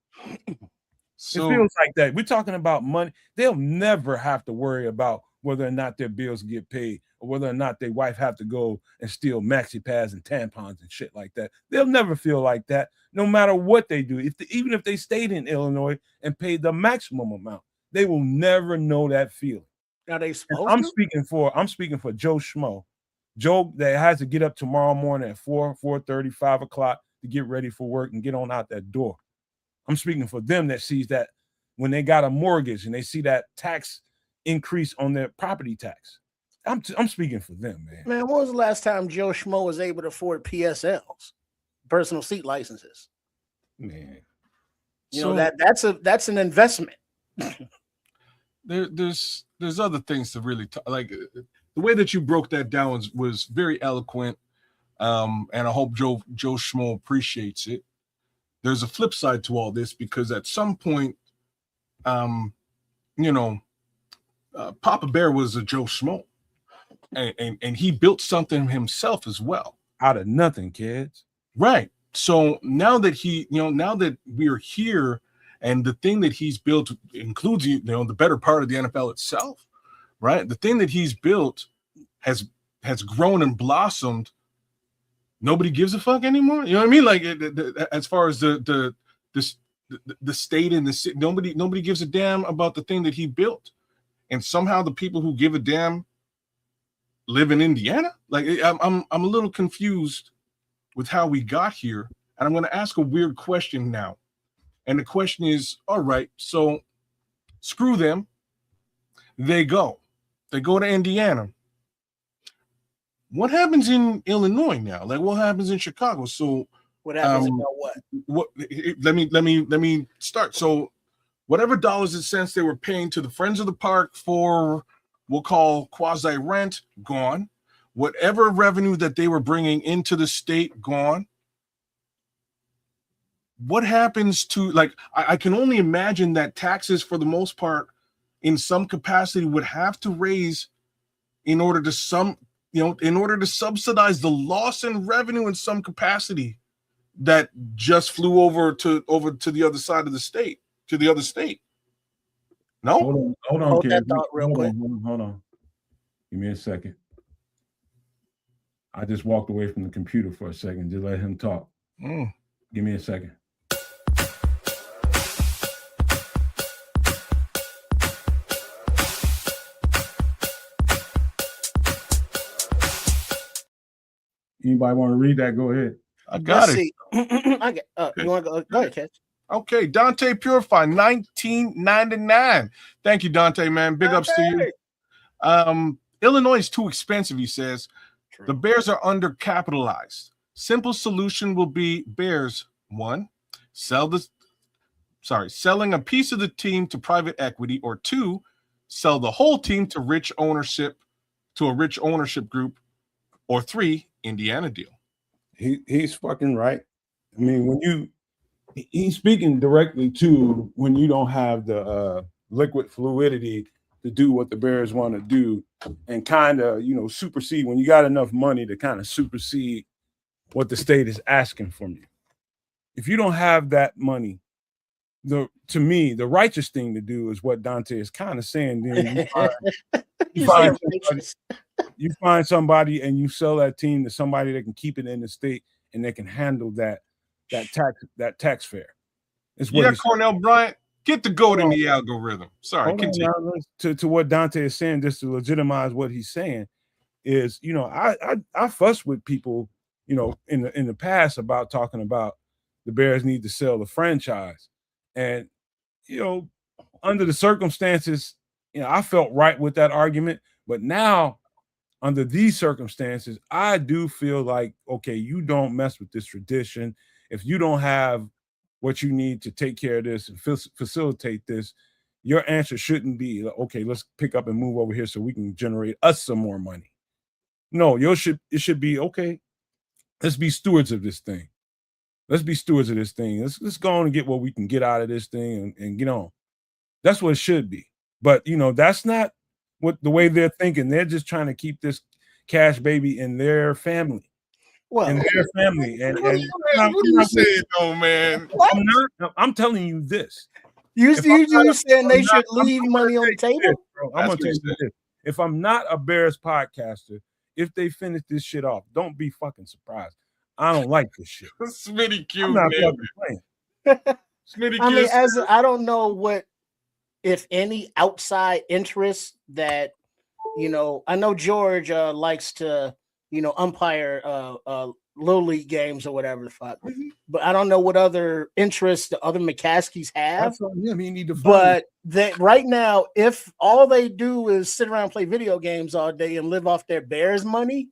So, it feels like that. We're talking about money. They'll never have to worry about whether or not their bills get paid or whether or not their wife have to go and steal maxi pads and tampons and shit like that. They'll never feel like that, no matter what they do. Even if they stayed in Illinois and paid the maximum amount, they will never know that feeling. Are they supposed I'm speaking for Joe Schmo. Joe that has to get up tomorrow morning at 4:30, 5 o'clock to get ready for work and get on out that door. I'm speaking for them that sees that when they got a mortgage and they see that tax increase on their property tax. I'm speaking for them, man. Man, when was the last time Joe Schmo was able to afford PSLs, personal seat licenses? Man, that's an investment. There's other things to really like. The way that you broke that down was very eloquent, and I hope Joe Schmo appreciates it. There's a flip side to all this, because at some point, Papa Bear was a Joe Schmo, and he built something himself as well out of nothing, kids. Right. So now that now that we're here, and the thing that he's built includes the better part of the NFL itself, right? The thing that he's built has grown and blossomed nobody gives a fuck anymore. You know what I mean? Like as far as the state and the city, nobody gives a damn about the thing that he built, and somehow the people who give a damn live in Indiana. Like I'm a little confused with how we got here, and I'm going to ask a weird question now. And the question is, all right, so screw them. They go to Indiana. What happens in Illinois now? Like, what happens in Chicago? So, what happens about what? Let me start. So, whatever dollars and cents they were paying to the Friends of the Park for, we'll call quasi rent, gone. Whatever revenue that they were bringing into the state, gone. What happens to, like, I can only imagine that taxes, for the most part, in some capacity, would have to raise in order to subsidize the loss in revenue in some capacity that just flew over to the other side of the state, to the other state. No? Hold on, Hold kid. that thought real quick. Hold on. Give me a second. I just walked away from the computer for a second. Just let him talk. Give me a second. Anybody want to read that? Go ahead. I got it. I got. You want to go? Go ahead, Catch. Okay, Dante Purify, 1999. Thank you, Dante, man. Big ups to you. Illinois is too expensive, he says. True. The Bears are undercapitalized. Simple solution will be Bears, one, selling a piece of the team to private equity, or two, sell the whole team to a rich ownership group, or three, Indiana deal. He's fucking right. I mean, he's speaking directly to when you don't have the liquid fluidity to do what the Bears want to do, and kind of, supersede, when you got enough money to kind of supersede what the state is asking from you. If you don't have that money, to me, the righteous thing to do is what Dante is kind of saying. Then you find somebody and you sell that team to somebody that can keep it in the state and they can handle that tax fare. Cornell Bryant, get the goat in the algorithm. Sorry, continue. To what Dante is saying, just to legitimize what he's saying, is I fuss with people, in the past about talking about the Bears need to sell the franchise, and under the circumstances, I felt right with that argument, but now, under these circumstances, I do feel like, okay, you don't mess with this tradition. If you don't have what you need to take care of this and facilitate this, your answer shouldn't be, okay, let's pick up and move over here so we can generate us some more money. No, it should be, okay, let's be stewards of this thing. Let's be stewards of this thing. Let's go on and get what we can get out of this thing and get on. That's what it should be. But, that's not what the way they're thinking. They're just trying to keep this cash baby in their family. Well, in their family. What are you saying, though, man? I'm telling you this. You saying they should leave money on the table? I'm going to tell you this. If I'm not a Bears podcaster, if they finish this shit off, don't be fucking surprised. I don't like this shit. Smitty Q, I'm not fucking playing. Smitty I Q. mean, I don't know what, if any, outside interest that, I know George likes to, umpire little league games or whatever the fuck, but I don't know what other interests the other McCaskies have. But that right now, if all they do is sit around and play video games all day and live off their Bears money,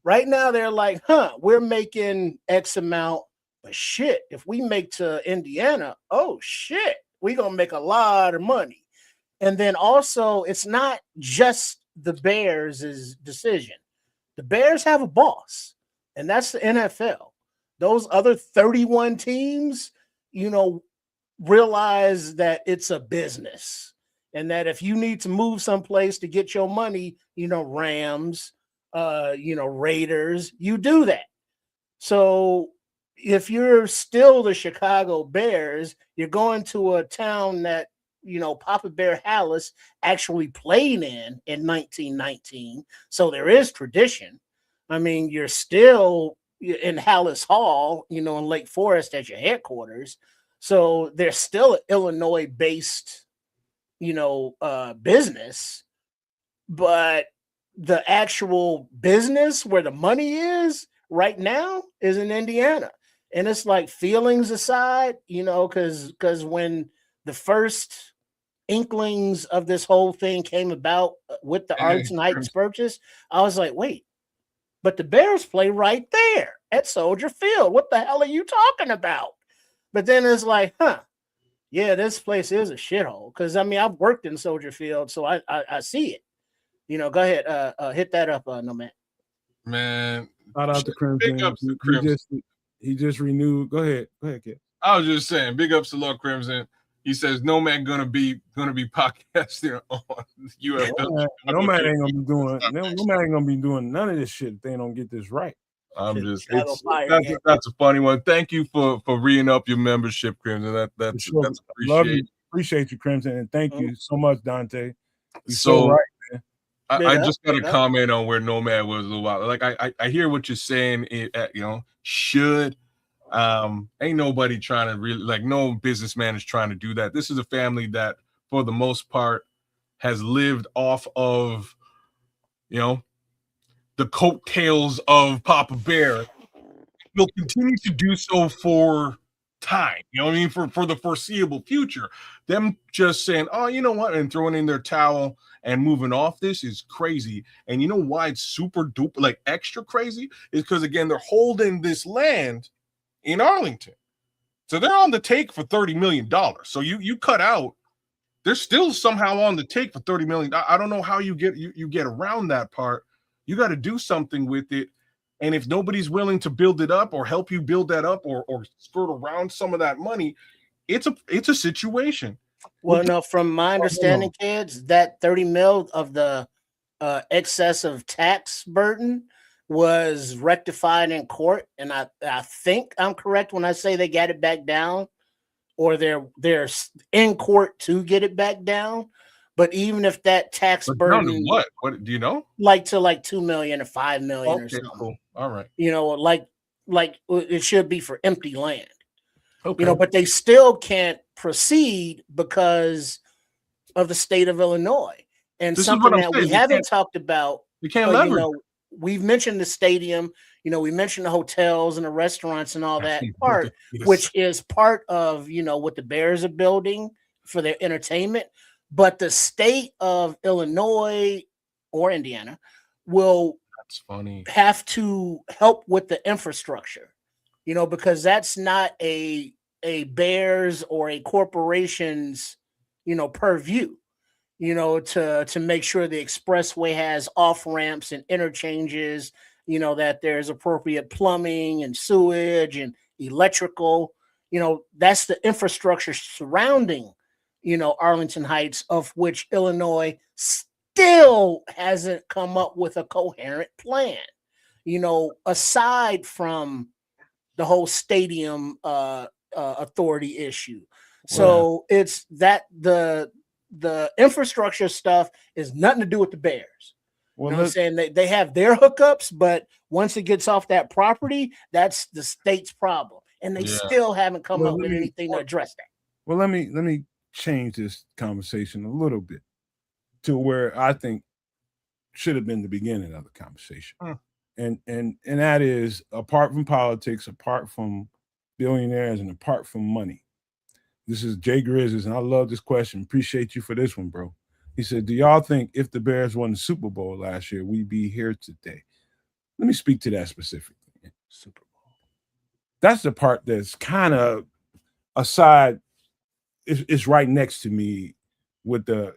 right now they're like, we're making X amount, but shit, if we make to Indiana, oh shit, we're going to make a lot of money. And then also, it's not just the Bears' decision. The Bears have a boss, and that's the NFL. Those other 31 teams, realize that it's a business, and that if you need to move someplace to get your money, Rams, Raiders, you do that. So if you're still the Chicago Bears, you're going to a town that, Papa Bear Hallis actually played in 1919. So there is tradition. I mean, you're still in Hallis Hall, in Lake Forest at your headquarters. So there's still an Illinois-based, business, but the actual business where the money is right now is in Indiana. And it's like, feelings aside, because when the first inklings of this whole thing came about with the Arlington Heights purchase, I was like, wait, but the Bears play right there at Soldier Field. What the hell are you talking about? But then it's like, yeah, this place is a shithole. Because I've worked in Soldier Field, so I see it. Go ahead, hit that up, Nomad. Man, shout out to Crimson. Big ups to Crimson. He just renewed. Go ahead, kid. I was just saying, big ups to Lord Crimson. He says Nomad gonna be podcasting on UFL. Nomad ain't gonna be doing. Nomad ain't gonna be doing none of this shit if they don't get this right. That's a funny one. Thank you for re-ing up your membership, Crimson. That's sure. appreciated. Appreciate you, Crimson, and thank you so much, Dante. You're so right, man. I just got a comment on where Nomad was a little while. Like I hear what you're saying. Should ain't nobody trying to really, like, no businessman is trying to do that. This is a family that, for the most part, has lived off of, the coattails of Papa Bear. Will continue to do so for time. For the foreseeable future. Them just saying, oh, you know what, and throwing in their towel and moving off this is crazy. And you know why it's super duper, like, extra crazy? Is because, again, they're holding this land in Arlington. So they're on the take for $30 million. So you cut out, they're still somehow on the take for $30 million. I don't know how you get around that part. You got to do something with it. And if nobody's willing to build it up or help you build that up or skirt around some of that money, it's a situation. Well, no, from my understanding, kids, that 30 mil of the excessive tax burden was rectified in court, and I think I'm correct when I say they got it back down, or they're in court to get it back down. But even if that tax burden, what do you know? Like to like 2 million or 5 million or something. Cool. All right. Like it should be for empty land. Okay. But they still can't proceed because of the state of Illinois. And this something that we haven't talked about. You can't leverage. We've mentioned the stadium, we mentioned the hotels and the restaurants and all that part, which is part of, what the Bears are building for their entertainment. But the state of Illinois or Indiana will have to help with the infrastructure, because that's not a Bears or a corporation's, purview, to make sure the expressway has off ramps and interchanges, that there's appropriate plumbing and sewage and electrical, that's the infrastructure surrounding, Arlington Heights, of which Illinois still hasn't come up with a coherent plan, aside from the whole stadium authority issue. So it's that the infrastructure stuff is nothing to do with the Bears. Well, I'm saying they have their hookups, but once it gets off that property, that's the state's problem, and they still haven't come up with anything to address that. Well, let me change this conversation a little bit to where I think should have been the beginning of the conversation. And that is, apart from politics, apart from billionaires, and apart from money. This is Jay Grizzlies, and I love this question. Appreciate you for this one, bro. He said, do y'all think if the Bears won the Super Bowl last year, we'd be here today? Let me speak to that specifically. Super Bowl. That's the part that's kind of aside. It's right next to me with the,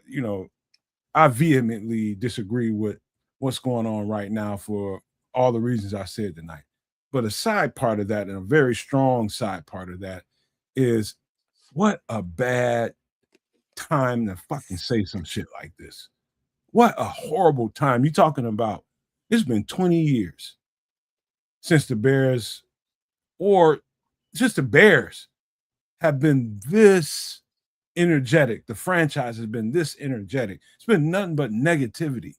I vehemently disagree with what's going on right now for all the reasons I said tonight. But a side part of that, and a very strong side part of that, is what a bad time to fucking say some shit like this. What a horrible time. You're talking about, it's been 20 years since the Bears, or just the Bears, have been this energetic. The franchise has been this energetic. It's been nothing but negativity.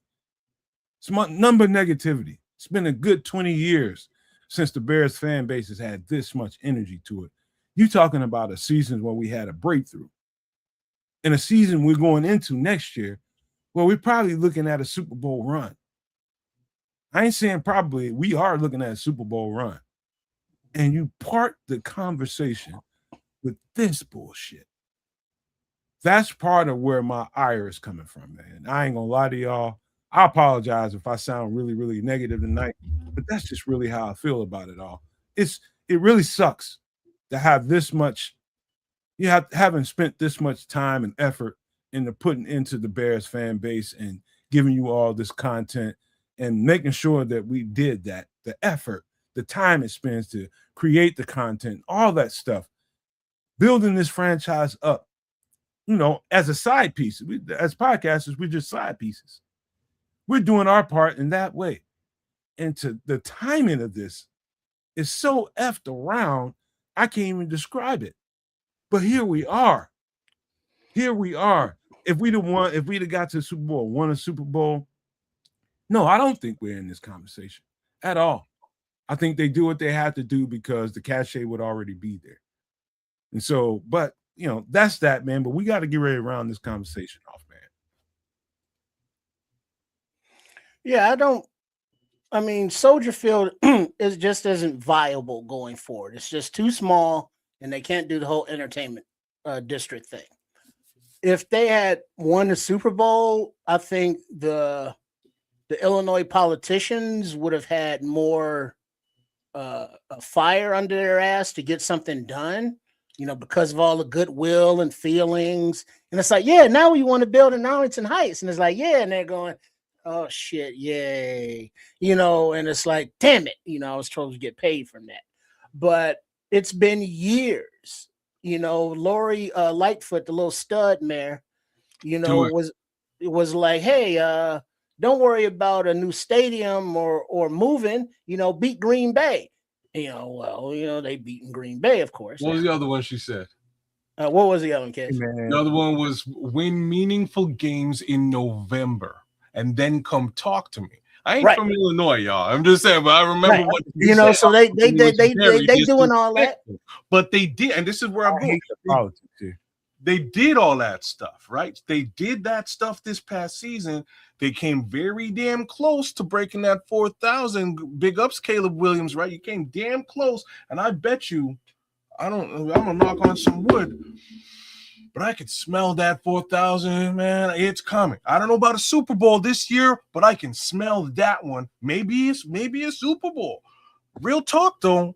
It's nothing but negativity. It's been a good 20 years since the Bears fan base has had this much energy to it. You talking about a season where we had a breakthrough. In a season we're going into next year, well, we're probably looking at a Super Bowl run. I ain't saying probably, we are looking at a Super Bowl run. And you part the conversation with this bullshit. That's part of where my ire is coming from, man. I ain't gonna lie to y'all. I apologize if I sound really, really negative tonight, but that's just really how I feel about it all. It really sucks to have this much, having spent this much time and effort into putting into the Bears fan base and giving you all this content and making sure that we did that, the effort, the time it spends to create the content, all that stuff, building this franchise up, as a side piece. As podcasters, we're just side pieces. We're doing our part in that way. And the timing of this is so effed around, I can't even describe it. But here we are. Here we are. If we'd have got to the Super Bowl, won a Super Bowl, no, I don't think we're in this conversation at all. I think they do what they have to do because the cachet would already be there. And so, but, that's that, man. But we got to get ready to round this conversation off, man. Yeah, Soldier Field isn't viable going forward. It's just too small, and they can't do the whole entertainment district thing. If they had won the Super Bowl, I think the Illinois politicians would have had more fire under their ass to get something done, because of all the goodwill and feelings. And it's like, yeah, now we want to build in Arlington Heights. And it's like, yeah, and they're going, oh shit, yay. And it's like, damn it, I was supposed to get paid from that. But it's been years. Lori Lightfoot, the little stud mare, was like, hey, don't worry about a new stadium or moving, beat Green Bay. They beaten Green Bay, of course. What was the other one she said? What was the other one, Kid? The other one was win meaningful games in November and then come talk to me. I ain't from Illinois, y'all. I'm just saying, but I remember what so they doing all that. But they did, and this is where I'm going. Politics here. They did all that stuff, right? They did that stuff this past season. They came very damn close to breaking that 4,000. Big ups, Caleb Williams, right? You came damn close, and I bet you, I'm gonna knock on some wood, but I could smell that 4,000, man. It's coming. I don't know about a Super Bowl this year, but I can smell that one. Maybe a Super Bowl. Real talk, though.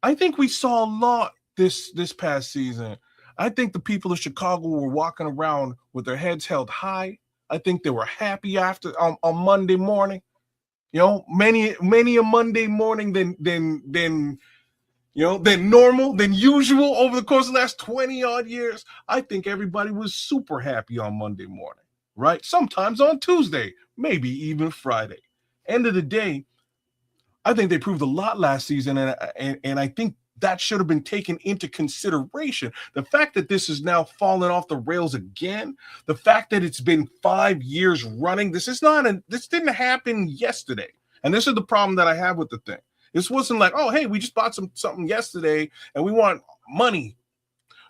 I think we saw a lot this past season. I think the people of Chicago were walking around with their heads held high. I think they were happy after on Monday morning. Many a Monday morning than normal, than usual over the course of the last 20 odd years. I think everybody was super happy on Monday morning, right? Sometimes on Tuesday, maybe even Friday. End of the day, I think they proved a lot last season, and I think that should have been taken into consideration. The fact that this is now falling off the rails again, the fact that it's been 5 years running, this didn't happen yesterday. And this is the problem that I have with the thing. This wasn't like, oh, hey, we just bought something yesterday and we want money.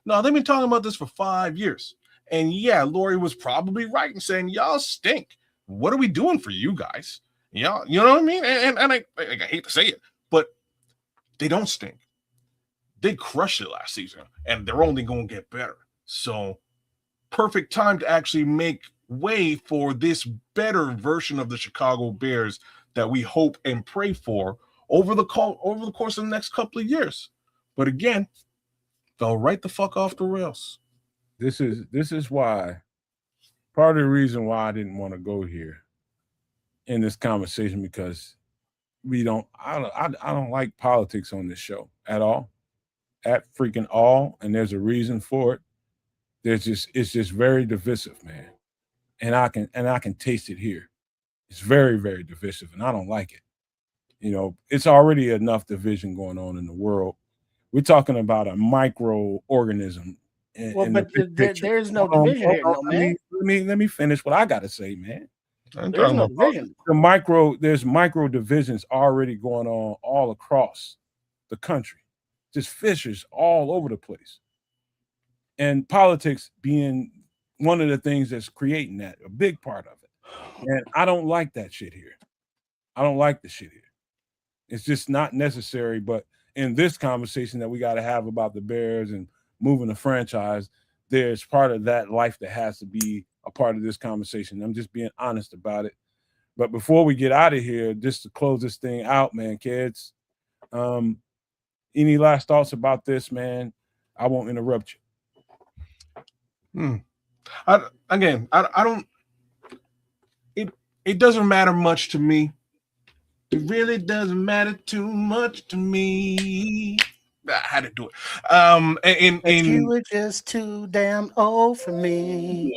No, they've been talking about this for 5 years. And yeah, Lori was probably right in saying, y'all stink. What are we doing for you guys? Y'all, you know what I mean? And I hate to say it, but they don't stink. They crushed it last season, and they're only going to get better. So, perfect time to actually make way for this better version of the Chicago Bears that we hope and pray for over the course of the next couple of years. But again, fell right the fuck off the rails. This is why, part of the reason why I didn't want to go here in this conversation, because I don't like politics on this show at all. At freaking all, and there's a reason for it. It's just very divisive, man, and I can taste it here. It's very, very divisive, and I don't like it. It's already enough division going on in the world. We're talking about a microorganism. But there's no division here, no, man. Let me finish what I gotta say, man. I'm There's talking no about division. There's micro divisions already going on all across the country, just fissures all over the place. And politics being one of the things that's creating that, a big part of it. And I don't like that shit here. I don't like the shit here. It's just not necessary. But in this conversation that we got to have about the Bears and moving the franchise, there's part of that life that has to be a part of this conversation. I'm just being honest about it. But before we get out of here, just to close this thing out, man, kids, any last thoughts about this, man? I won't interrupt you. I don't. It doesn't matter much to me. It really doesn't matter too much to me. I had to do it. You were just too damn old for me.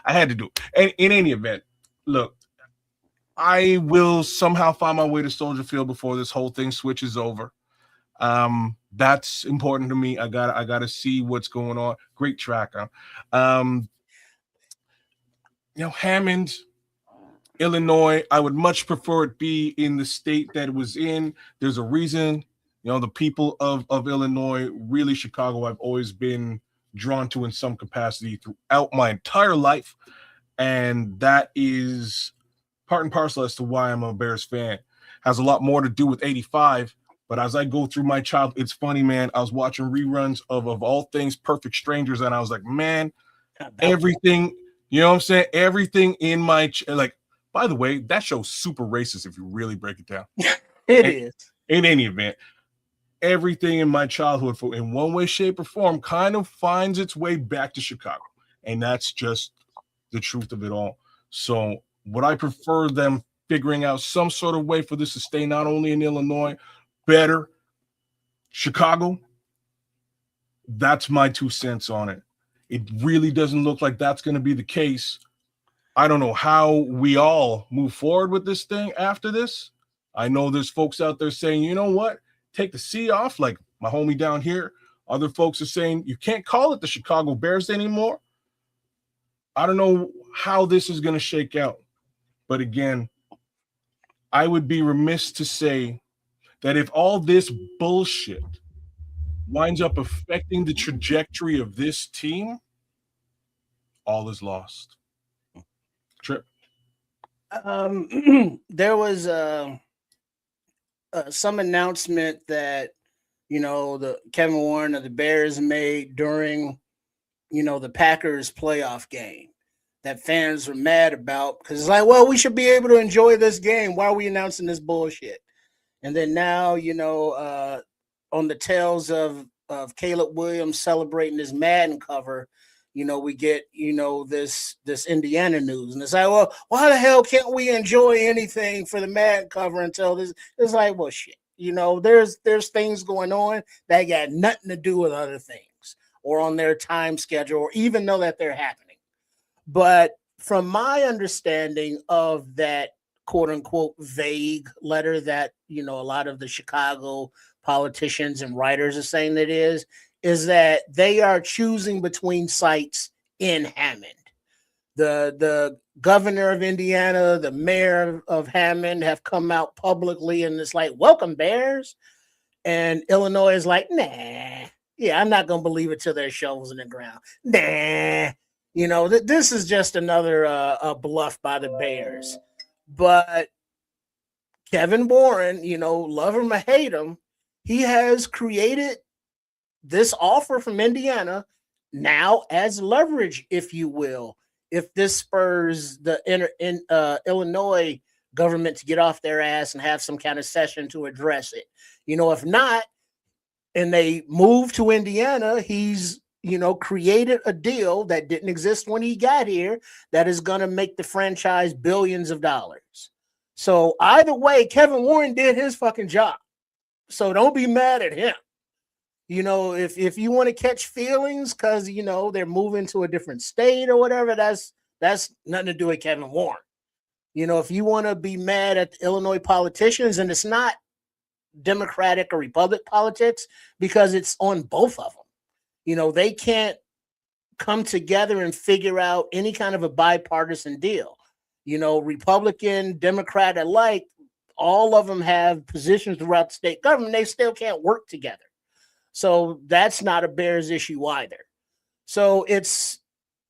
I had to do it. And in any event, look, I will somehow find my way to Soldier Field before this whole thing switches over. That's important to me. I gotta see what's going on. Great track, huh? Hammond, Illinois. I would much prefer it be in the state that it was in. There's a reason. The people of Illinois, really Chicago, I've always been drawn to in some capacity throughout my entire life. And that is part and parcel as to why I'm a Bears fan. Has a lot more to do with 85. But as I go through my childhood, it's funny, man. I was watching reruns of all things Perfect Strangers, and I was like, man, everything, you know what I'm saying? Everything in my, by the way, that show's super racist if you really break it down. It is. In any event, everything in my childhood, in one way, shape, or form, kind of finds its way back to Chicago. And that's just the truth of it all. So would I prefer them figuring out some sort of way for this to stay not only in Illinois, better Chicago? That's my 2 cents on it. It really doesn't look like that's going to be the case. I don't know how we all move forward with this thing after this. I know there's folks out there saying, you know what, take the C off, like my homie down here. Other folks are saying you can't call it the Chicago Bears anymore. I don't know how this is going to shake out. But again, I would be remiss to say that if all this bullshit winds up affecting the trajectory of this team, all is lost. Trip. There was some announcement that the Kevin Warren of the Bears made during the Packers playoff game that fans were mad about, because it's like, well, we should be able to enjoy this game. Why are we announcing this bullshit? And then now, on the tails of Caleb Williams celebrating his Madden cover, we get, this Indiana news. And it's like, well, why the hell can't we enjoy anything for the Madden cover until this? It's like, well, shit. There's things going on that got nothing to do with other things or on their time schedule or even know that they're happening. But from my understanding of that quote unquote vague letter that, a lot of the Chicago politicians and writers are saying that is that they are choosing between sites in Hammond. The governor of Indiana, the mayor of Hammond have come out publicly and it's like, welcome Bears. And Illinois is like, nah, yeah, I'm not going to believe it till their shovels in the ground. Nah, this is just another bluff by the Bears. But Kevin Warren, love him or hate him, he has created this offer from Indiana now as leverage, if you will, if this spurs the Illinois government to get off their ass and have some kind of session to address it. If not, and they move to Indiana, he's created a deal that didn't exist when he got here that is going to make the franchise billions of dollars. So either way, Kevin Warren did his fucking job. So don't be mad at him. If you want to catch feelings because, they're moving to a different state or whatever, that's nothing to do with Kevin Warren. If you want to be mad at the Illinois politicians, and it's not Democratic or Republican politics because it's on both of them. They can't come together and figure out any kind of a bipartisan deal. Republican, Democrat alike, all of them have positions throughout the state government. They still can't work together. So that's not a Bears issue either. So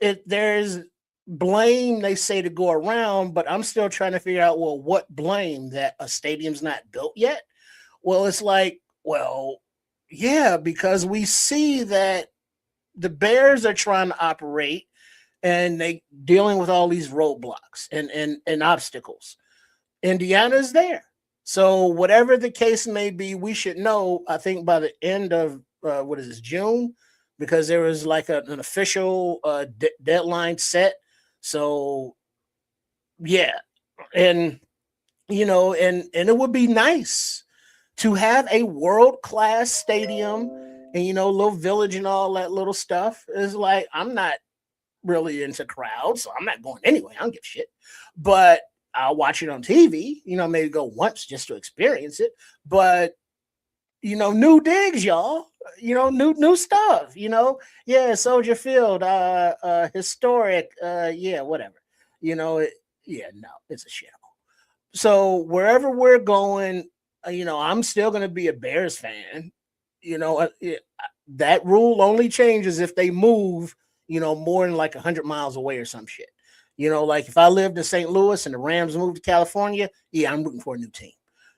there's blame they say to go around, but I'm still trying to figure out, well, what blame that a stadium's not built yet? Well, it's like, well, yeah, because we see that the Bears are trying to operate and they dealing with all these roadblocks and obstacles. Indiana's there. So whatever the case may be, we should know, I think by the end of June, because there was like an official deadline set. So yeah, and and it would be nice to have a world-class stadium and little village and all that little stuff. Is like, I'm not really into crowds, so I'm not going anyway. I don't give a shit. But I'll watch it on TV, maybe go once just to experience it. But new digs, y'all. New stuff. Yeah, Soldier Field, historic, yeah, whatever. No, it's a shithole. So wherever we're going, I'm still going to be a Bears fan. That rule only changes if they move, more than like 100 miles away or some shit. Like if I lived in St. Louis and the Rams moved to California, yeah, I'm rooting for a new team.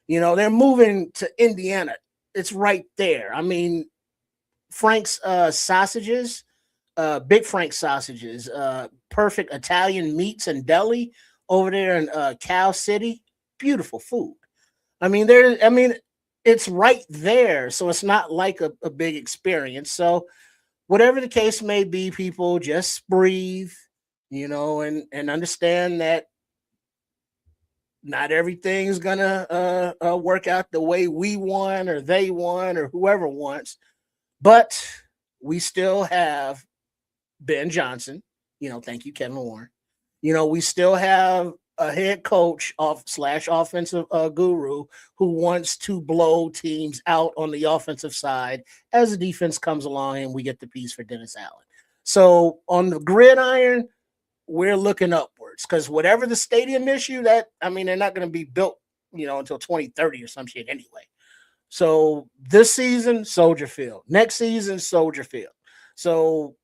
They're moving to Indiana. It's right there. I mean, Frank's sausages, Big Frank sausages, perfect Italian meats and deli over there in Cal City. Beautiful food. I mean, it's right there. So it's not like a big experience. So whatever the case may be, people just breathe, and understand that not everything's gonna work out the way we want or they want or whoever wants, but we still have Ben Johnson. Thank you, Kevin Warren. We still have a head coach / offensive guru who wants to blow teams out on the offensive side as the defense comes along and we get the piece for Dennis Allen. So on the gridiron, we're looking upwards because whatever the stadium issue, they're not going to be built, until 2030 or some shit anyway. So this season, Soldier Field. Next season, Soldier Field. So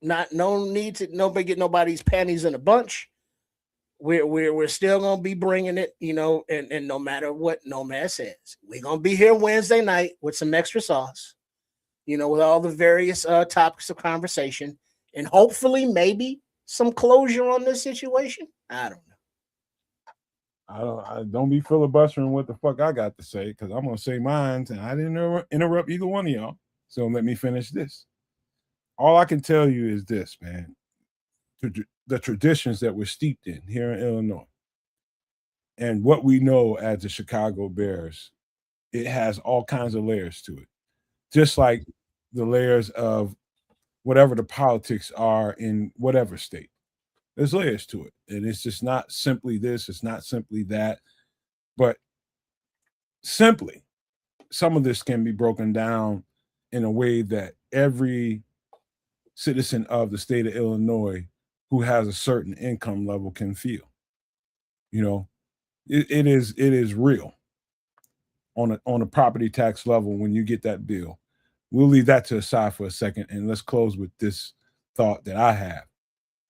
no need to get nobody's panties in a bunch. We're still gonna be bringing it, and no matter what Nomad says, we're gonna be here Wednesday night with some extra sauce, with all the various topics of conversation, and hopefully maybe some closure on this situation. I don't know. I don't be filibustering what the fuck I got to say, because I'm gonna say mine, and I didn't interrupt either one of y'all. So let me finish this. All I can tell you is this, man. The traditions that we're steeped in here in Illinois and what we know as the Chicago Bears, it has all kinds of layers to it. Just like the layers of whatever the politics are in whatever state. There's layers to it. And it's just not simply this, it's not simply that, but simply some of this can be broken down in a way that every citizen of the state of Illinois who has a certain income level can feel. It is real on a property tax level when you get that bill. We'll leave that to the side for a second, and let's close with this thought that I have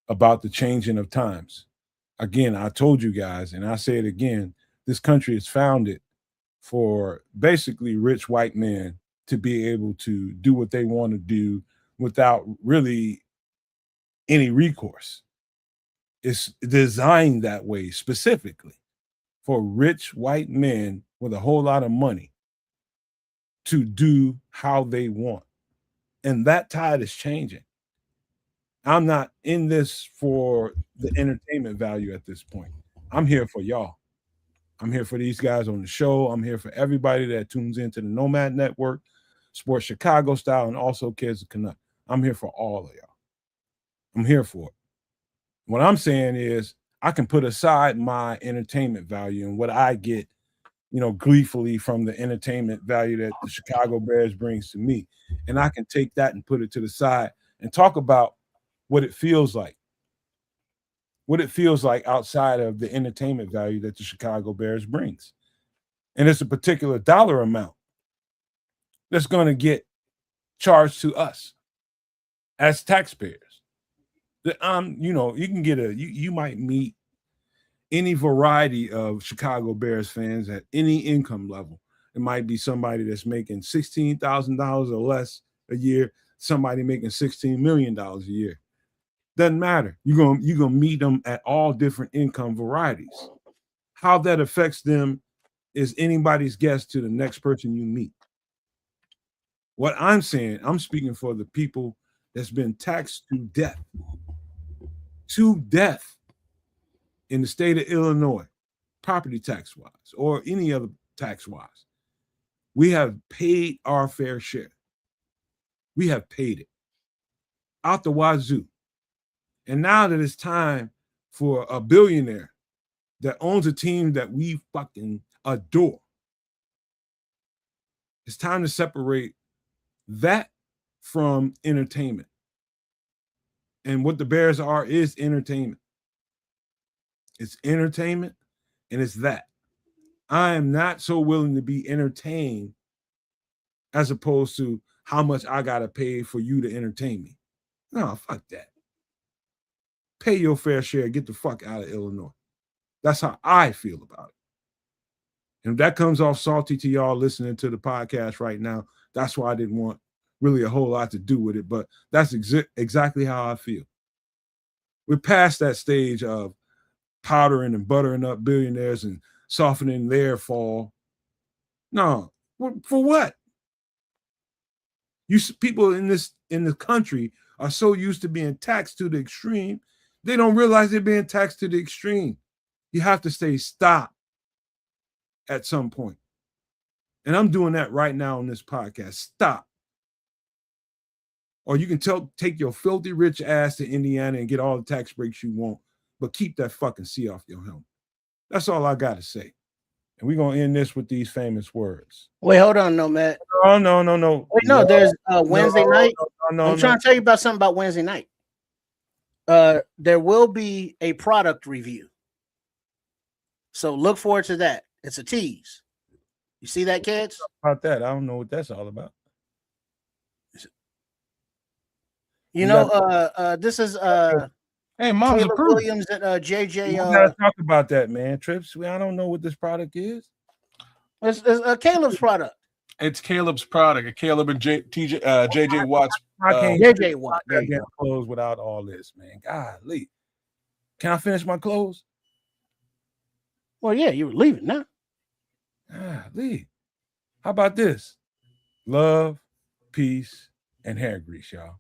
about the changing of times. Again, I told you guys, and I say it again, this country is founded for basically rich white men to be able to do what they want to do without really any recourse. It's designed that way specifically for rich white men with a whole lot of money to do how they want. And that tide is changing. I'm not in this for the entertainment value at this point. I'm here for y'all. I'm here for these guys on the show. I'm here for everybody that tunes into the Nomad Network, Sports Chicago Style, and also Kids of Canuck. I'm here for all of y'all. I'm here for it. What I'm saying is I can put aside my entertainment value and what I get, gleefully from the entertainment value that the Chicago Bears brings to me. And I can take that and put it to the side and talk about what it feels like what it feels like outside of the entertainment value that the Chicago Bears brings. And it's a particular dollar amount that's going to get charged to us as taxpayers. You know, you can get you might meet any variety of Chicago Bears fans at any income level. It might be somebody that's making $16,000 or less a year, somebody making $16 million a year. Doesn't matter. You're gonna meet them at all different income varieties. How that affects them is anybody's guess to the next person you meet. What I'm saying, I'm speaking for the people that's been taxed to death in the state of Illinois, property tax wise, or any other tax wise. We have paid our fair share. We have paid it out the wazoo. And now that it's time for a billionaire that owns a team that we fucking adore, it's time to separate that from entertainment. And what the Bears are is entertainment. It's entertainment, and it's that. I am not so willing to be entertained as opposed to how much I got to pay for you to entertain me. No, fuck that. Pay your fair share, get the fuck out of Illinois. That's how I feel about it. And if that comes off salty to y'all listening to the podcast right now, that's why I didn't want really a whole lot to do with it, but that's exactly how I feel. We're past that stage of powdering and buttering up billionaires and softening their fall. No, for what? People in the country are so used to being taxed to the extreme, they don't realize they're being taxed to the extreme. You have to say stop at some point. And I'm doing that right now on this podcast. Stop. Or you can take your filthy rich ass to Indiana and get all the tax breaks you want, but keep that fucking C off your helmet. That's all I got to say. And we're going to end this with these famous words. Wait, hold on, no, Matt. Oh, no. Wait, no, there's Wednesday night. I'm trying to tell you about something about Wednesday night. There will be a product review. So look forward to that. It's a tease. You see that, kids? About that, I don't know what that's all about. You know, this is hey, Mom's Caleb approved. Williams and JJ. We gotta talk about that, man. Trips. I don't know what this product is. It's Caleb's product. It's Caleb's product. Caleb and JJ Watts. I can't JJ Watt. I can't close without all this, man. Golly. Can I finish my close? Well, yeah, you were leaving now. Golly. How about this? Love, peace, and hair grease, y'all.